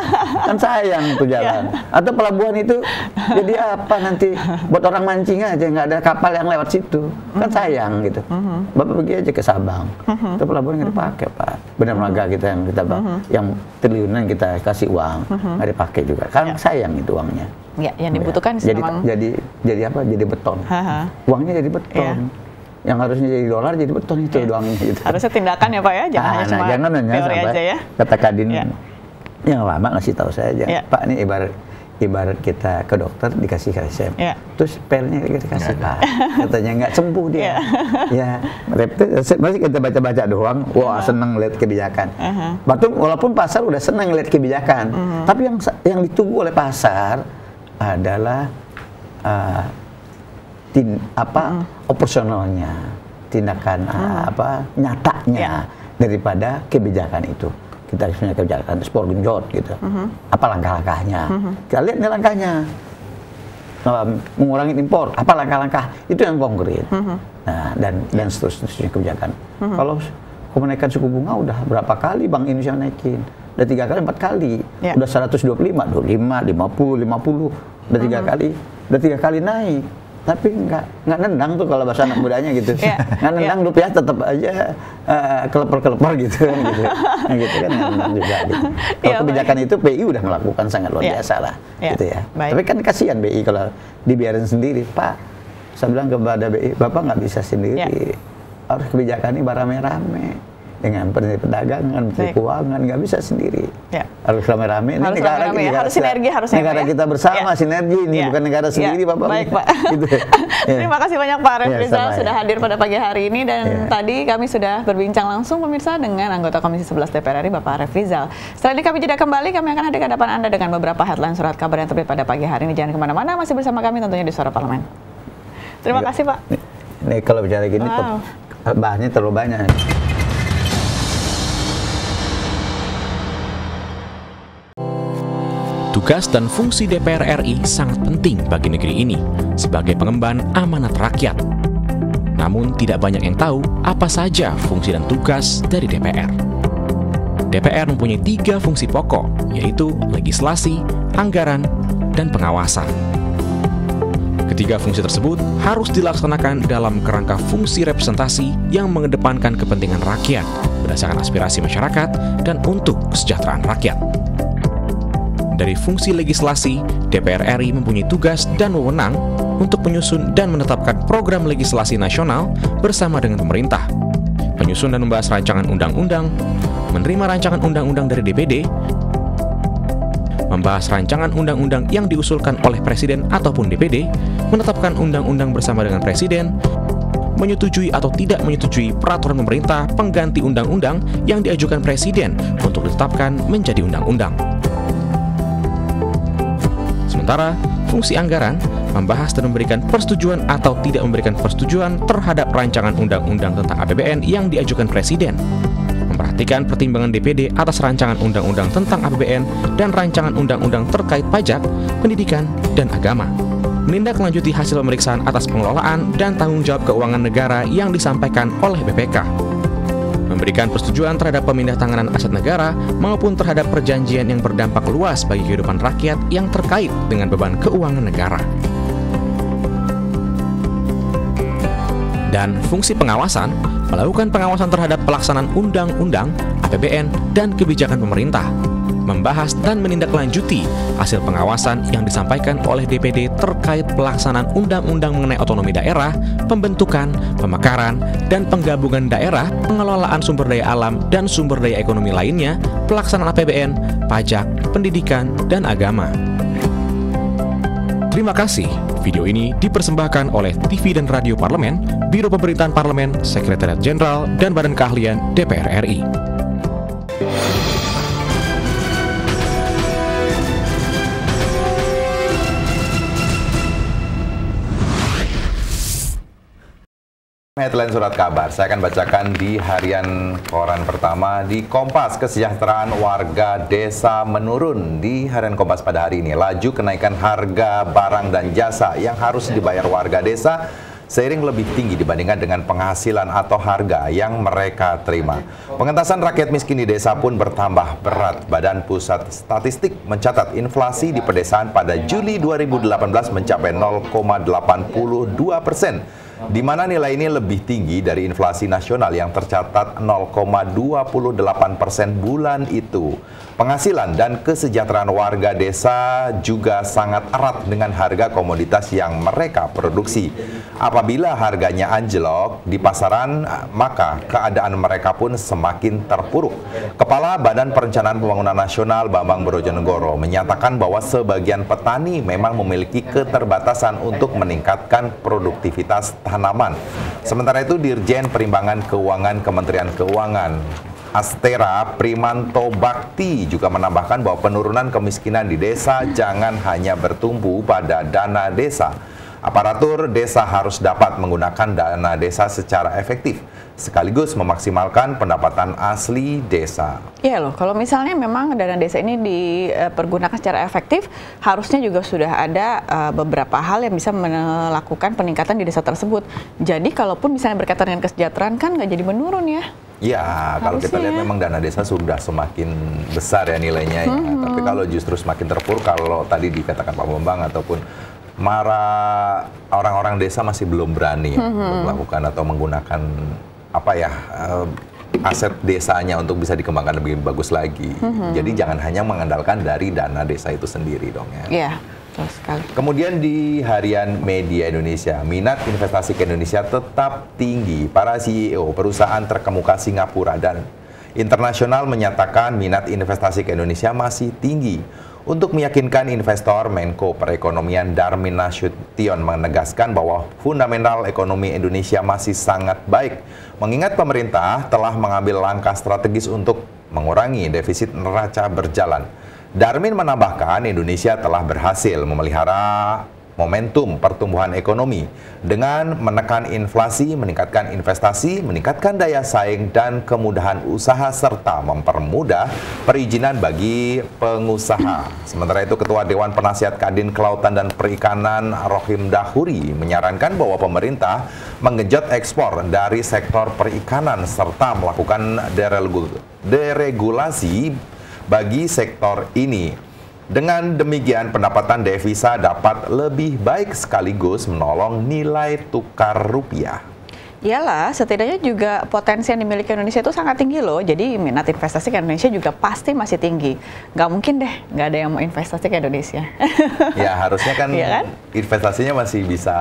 Kan sayang tuh jalan. Atau pelabuhan itu jadi apa nanti? Buat orang mancing aja, nggak ada kapal yang lewat situ. Kan sayang gitu. Bapak pergi aja ke Sabang. Itu pelabuhan nggak dipakai Pak. Dermaga kita yang triliunan kita kasih uang, nggak dipakai juga. Kan sayang itu uangnya. Ya, yang dibutuhkan jadi apa? Jadi beton. Uangnya jadi beton. Yang harusnya jadi dolar jadi beton itu doangnya gitu. Harusnya tindakan ya Pak ya, jangan hanya cuma teori aja ya. Kata Kadin yang lama ngasih tahu saya aja, Pak ini ibarat kita ke dokter dikasih resep, terus pelnya dikasih Pak, katanya nggak sembuh dia. Ya, masih kita baca-baca doang, wah seneng lihat kebijakan. Walaupun pasar udah seneng lihat kebijakan, tapi yang ditunggu oleh pasar adalah operasionalnya, tindakan nyatanya daripada kebijakan itu. Kita harus punya kebijakan ekspor genjot gitu. Apa langkah-langkahnya? Kita lihat nih langkahnya. Mengurangi impor, apa langkah-langkah? Itu yang konkret. Nah, dan seterusnya kebijakan. Kalau kenaikan suku bunga udah berapa kali Bank Indonesia naikin? Udah 3 kali, 4 kali. Udah 125, 25, 50, udah 3 kali. Udah 3 kali naik. Tapi nggak nendang tuh kalau bahasa anak mudanya gitu. Nggak nendang, rupiah tetap aja kelepar-kelepar gitu kan gitu. Nah gitu kan nendang juga gitu. Kalau kebijakan itu BI udah melakukan sangat luar biasa lah gitu ya. Tapi kan kasihan BI kalau dibiarin sendiri. Pak, saya bilang kepada BI, Bapak nggak bisa sendiri. Harus kebijakan ini rame-rame. Dengan Menteri Perdagangan, Menteri Keuangan, nggak bisa sendiri. Harus rame-rame. Ini negara harus sinergi, negara kita bersama, sinergi ini bukan negara sendiri, Bapak. Baik, Pak. Gitu. Terima kasih banyak Pak Refrizal sudah hadir pada pagi hari ini, dan tadi kami sudah berbincang langsung pemirsa dengan anggota Komisi 11 DPR RI Bapak Refrizal. Setelah ini kami jeda kembali, kami akan hadir ke hadapan Anda dengan beberapa headline surat kabar yang terbit pada pagi hari ini. Jangan kemana-mana, masih bersama kami tentunya di Suara Parlemen. Terima kasih Pak. Ini kalau bicara gini, bahannya terlalu banyak. Tugas dan fungsi DPR RI sangat penting bagi negeri ini sebagai pengemban amanat rakyat. Namun tidak banyak yang tahu apa saja fungsi dan tugas dari DPR. DPR mempunyai 3 fungsi pokok, yaitu legislasi, anggaran, dan pengawasan. Ketiga fungsi tersebut harus dilaksanakan dalam kerangka fungsi representasi yang mengedepankan kepentingan rakyat berdasarkan aspirasi masyarakat dan untuk kesejahteraan rakyat. Dari fungsi legislasi, DPR RI mempunyai tugas dan wewenang untuk menyusun dan menetapkan program legislasi nasional bersama dengan pemerintah, menyusun dan membahas rancangan undang-undang, menerima rancangan undang-undang dari DPD, membahas rancangan undang-undang yang diusulkan oleh Presiden ataupun DPD, menetapkan undang-undang bersama dengan Presiden, menyetujui atau tidak menyetujui peraturan pemerintah pengganti undang-undang yang diajukan Presiden untuk ditetapkan menjadi undang-undang. Sementara, fungsi anggaran membahas dan memberikan persetujuan atau tidak memberikan persetujuan terhadap rancangan undang-undang tentang APBN yang diajukan Presiden, memperhatikan pertimbangan DPD atas rancangan undang-undang tentang APBN dan rancangan undang-undang terkait pajak, pendidikan, dan agama, menindaklanjuti hasil pemeriksaan atas pengelolaan dan tanggung jawab keuangan negara yang disampaikan oleh BPK, memberikan persetujuan terhadap pemindahantanganan aset negara maupun terhadap perjanjian yang berdampak luas bagi kehidupan rakyat yang terkait dengan beban keuangan negara. Dan fungsi pengawasan, melakukan pengawasan terhadap pelaksanaan undang-undang, APBN, dan kebijakan pemerintah, membahas dan menindaklanjuti hasil pengawasan yang disampaikan oleh DPD terkait pelaksanaan undang-undang mengenai otonomi daerah, pembentukan, pemekaran, dan penggabungan daerah, pengelolaan sumber daya alam dan sumber daya ekonomi lainnya, pelaksanaan APBN, pajak, pendidikan, dan agama. Terima kasih. Video ini dipersembahkan oleh TV dan Radio Parlemen, Biro Pemerintahan Parlemen, Sekretariat Jenderal, dan Badan Keahlian DPR RI. Headline surat kabar, saya akan bacakan di harian koran pertama di Kompas. Kesejahteraan warga desa menurun. Di harian Kompas pada hari ini, laju kenaikan harga barang dan jasa yang harus dibayar warga desa seiring lebih tinggi dibandingkan dengan penghasilan atau harga yang mereka terima. Pengentasan rakyat miskin di desa pun bertambah berat. Badan Pusat Statistik mencatat inflasi di pedesaan pada Juli 2018 mencapai 0,82%. Di mana nilai ini lebih tinggi dari inflasi nasional yang tercatat 0,28% bulan itu. Penghasilan dan kesejahteraan warga desa juga sangat erat dengan harga komoditas yang mereka produksi. Apabila harganya anjlok di pasaran, maka keadaan mereka pun semakin terpuruk. Kepala Badan Perencanaan Pembangunan Nasional Bambang Brojonegoro menyatakan bahwa sebagian petani memang memiliki keterbatasan untuk meningkatkan produktivitas tanaman. Sementara itu, Dirjen Perimbangan Keuangan Kementerian Keuangan Astera Primanto Bakti juga menambahkan bahwa penurunan kemiskinan di desa jangan hanya bertumpu pada dana desa. Aparatur desa harus dapat menggunakan dana desa secara efektif, sekaligus memaksimalkan pendapatan asli desa. Iya loh, kalau misalnya memang dana desa ini dipergunakan secara efektif, harusnya juga sudah ada beberapa hal yang bisa melakukan peningkatan di desa tersebut. Jadi kalaupun misalnya berkaitan dengan kesejahteraan kan nggak jadi menurun ya? Ya, kalau kita lihat memang dana desa sudah semakin besar ya nilainya ya. Tapi kalau justru semakin terpuruk, kalau tadi dikatakan Pak Bambang ataupun orang-orang desa masih belum berani melakukan atau menggunakan aset desanya untuk bisa dikembangkan lebih bagus lagi. Jadi jangan hanya mengandalkan dari dana desa itu sendiri dong ya. Iya, betul sekali. Kemudian di harian media Indonesia, minat investasi ke Indonesia tetap tinggi. Para CEO perusahaan terkemuka Singapura dan internasional menyatakan minat investasi ke Indonesia masih tinggi. Untuk meyakinkan investor, Menko Perekonomian Darmin Nasution menegaskan bahwa fundamental ekonomi Indonesia masih sangat baik. Mengingat pemerintah telah mengambil langkah strategis untuk mengurangi defisit neraca berjalan. Darmin menambahkan Indonesia telah berhasil memelihara momentum pertumbuhan ekonomi dengan menekan inflasi, meningkatkan investasi, meningkatkan daya saing dan kemudahan usaha serta mempermudah perizinan bagi pengusaha. Sementara itu, Ketua Dewan Penasihat Kadin Kelautan dan Perikanan Rohim Dahuri menyarankan bahwa pemerintah menggenjot ekspor dari sektor perikanan serta melakukan deregulasi bagi sektor ini. Dengan demikian, pendapatan devisa dapat lebih baik sekaligus menolong nilai tukar rupiah. Iyalah, setidaknya juga potensi yang dimiliki Indonesia itu sangat tinggi loh. Jadi minat investasi ke Indonesia juga pasti masih tinggi. Nggak mungkin deh, nggak ada yang mau investasi ke Indonesia. Ya harusnya kan, investasinya masih bisa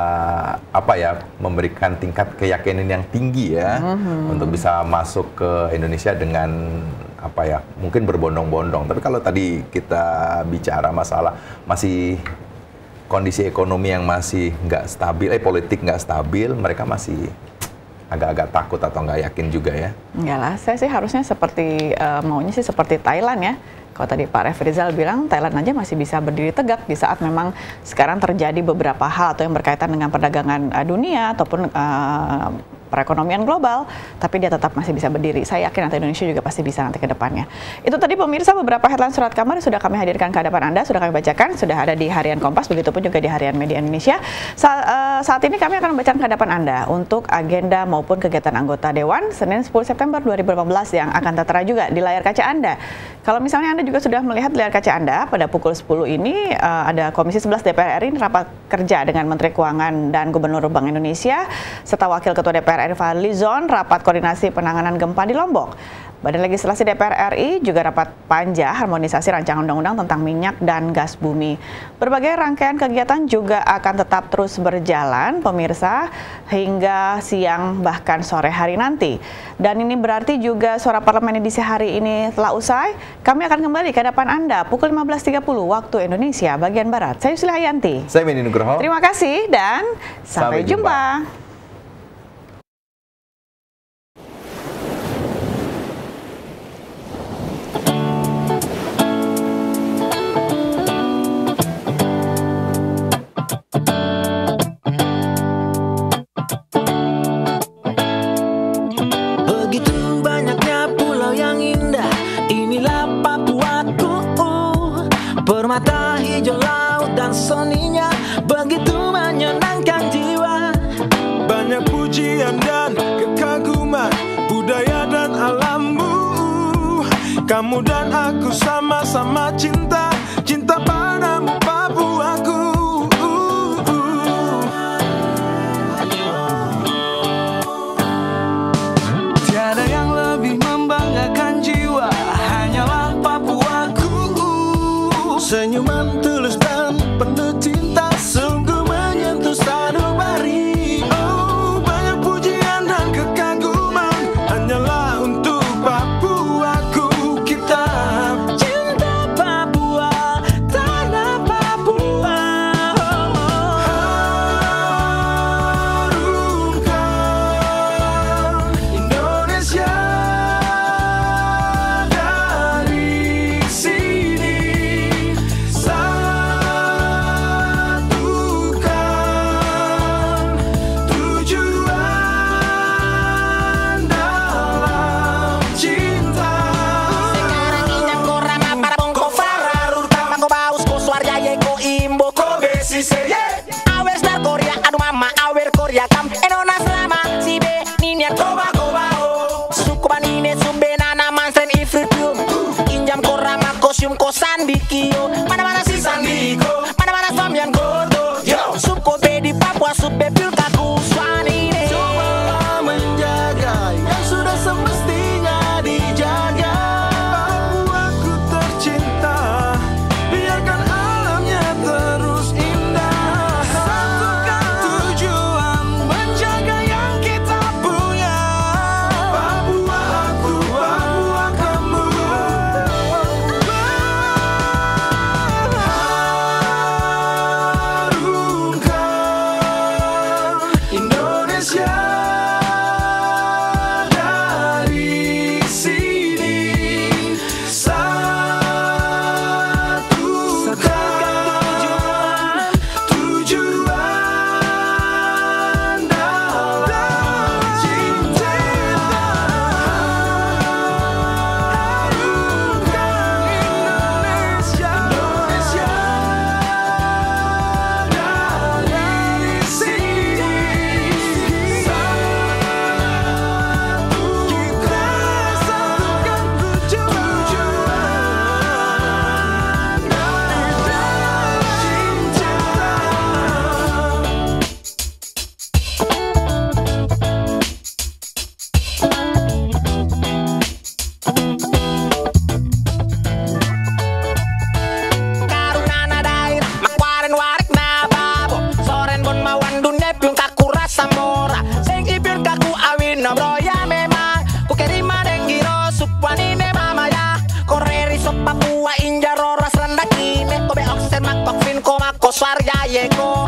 memberikan tingkat keyakinan yang tinggi ya, untuk bisa masuk ke Indonesia dengan mungkin berbondong-bondong. Tapi kalau tadi kita bicara masalah masih kondisi ekonomi yang masih nggak stabil, politik nggak stabil, mereka masih agak-agak takut atau nggak yakin juga ya? Enggak lah, saya sih harusnya maunya sih seperti Thailand ya. Kalau tadi Pak Refrizal bilang Thailand aja masih bisa berdiri tegak di saat memang sekarang terjadi beberapa hal atau yang berkaitan dengan perdagangan dunia ataupun perekonomian global, tapi dia tetap masih bisa berdiri. Saya yakin nanti Indonesia juga pasti bisa nanti ke depannya. Itu tadi pemirsa beberapa headline surat kabar sudah kami hadirkan ke hadapan Anda, sudah kami bacakan, sudah ada di Harian Kompas, begitupun juga di Harian Media Indonesia. Saat ini kami akan membacakan ke hadapan Anda untuk agenda maupun kegiatan anggota Dewan Senin 10 September 2018 yang akan tertera juga di layar kaca Anda. Kalau misalnya Anda juga sudah melihat layar kaca Anda, pada pukul 10 ini ada Komisi 11 DPR RI rapat kerja dengan Menteri Keuangan dan Gubernur Bank Indonesia serta Wakil Ketua DPR RI Fadlizon, rapat koordinasi penanganan gempa di Lombok. Badan Legislasi DPR RI juga rapat panja harmonisasi rancangan undang-undang tentang minyak dan gas bumi. Berbagai rangkaian kegiatan juga akan tetap terus berjalan, pemirsa, hingga siang bahkan sore hari nanti. Dan ini berarti juga Suara Parlemen edisi hari ini telah usai. Kami akan kembali ke hadapan Anda pukul 15.30 waktu Indonesia bagian Barat. Saya Yusli Hayanti. Saya Meni Nugroho. Terima kasih dan sampai jumpa. Begitu banyaknya pulau yang indah, inilah Papuaku. Permata hijau laut dan soninya begitu menyenangkan jiwa. Banyak pujian dan kekaguman budaya dan alammu. Kamu dan aku sama-sama cinta, cinta padamu Papuaku. Tiada yang lebih membanggakan jiwa, hanyalah Papuaku. Senyuman tulus dan penuh cinta, sungguh menyentuh sanubari. Oh, banyak pujian dan kekaguman, hanyalah untuk Papuaku. Kita cinta Papua, tanah Papua. Harumkan Indonesia dari sini. Awer star Korea, aduh mama, awer Korea kam Enonas lama, si be, ninian koba koba o Suku banine, sumbe nana, mansen ifritum Injam korama, kosium kosan bikio Mana-mana si sandiko, mana-mana samyan gordo Suku be di Papua, sube pilkaku, swanine. Cobalah menjaga yang sudah semestinya dijaga. Papuaku tercinta, biarkan alamnya terus indah. Satukan tujuan, menjaga yang kita punya. Papua aku, Papua kamu. Harumkan Indonesia dari sini. Satukan tujuan dalam cinta. Harumkan Indonesia dari sini. Kita satukan tujuan dalam cinta. Karunana daerah, makwaren warik na babo Soren bon mawan dunde piung kaku rasa mora Seng ipin kaku awin nombroya memang Ku kerima denggiro supwanine mamaya Koreri sop Papua inja roras rendakine Kobe oksen makok fin ko mako swarja yeko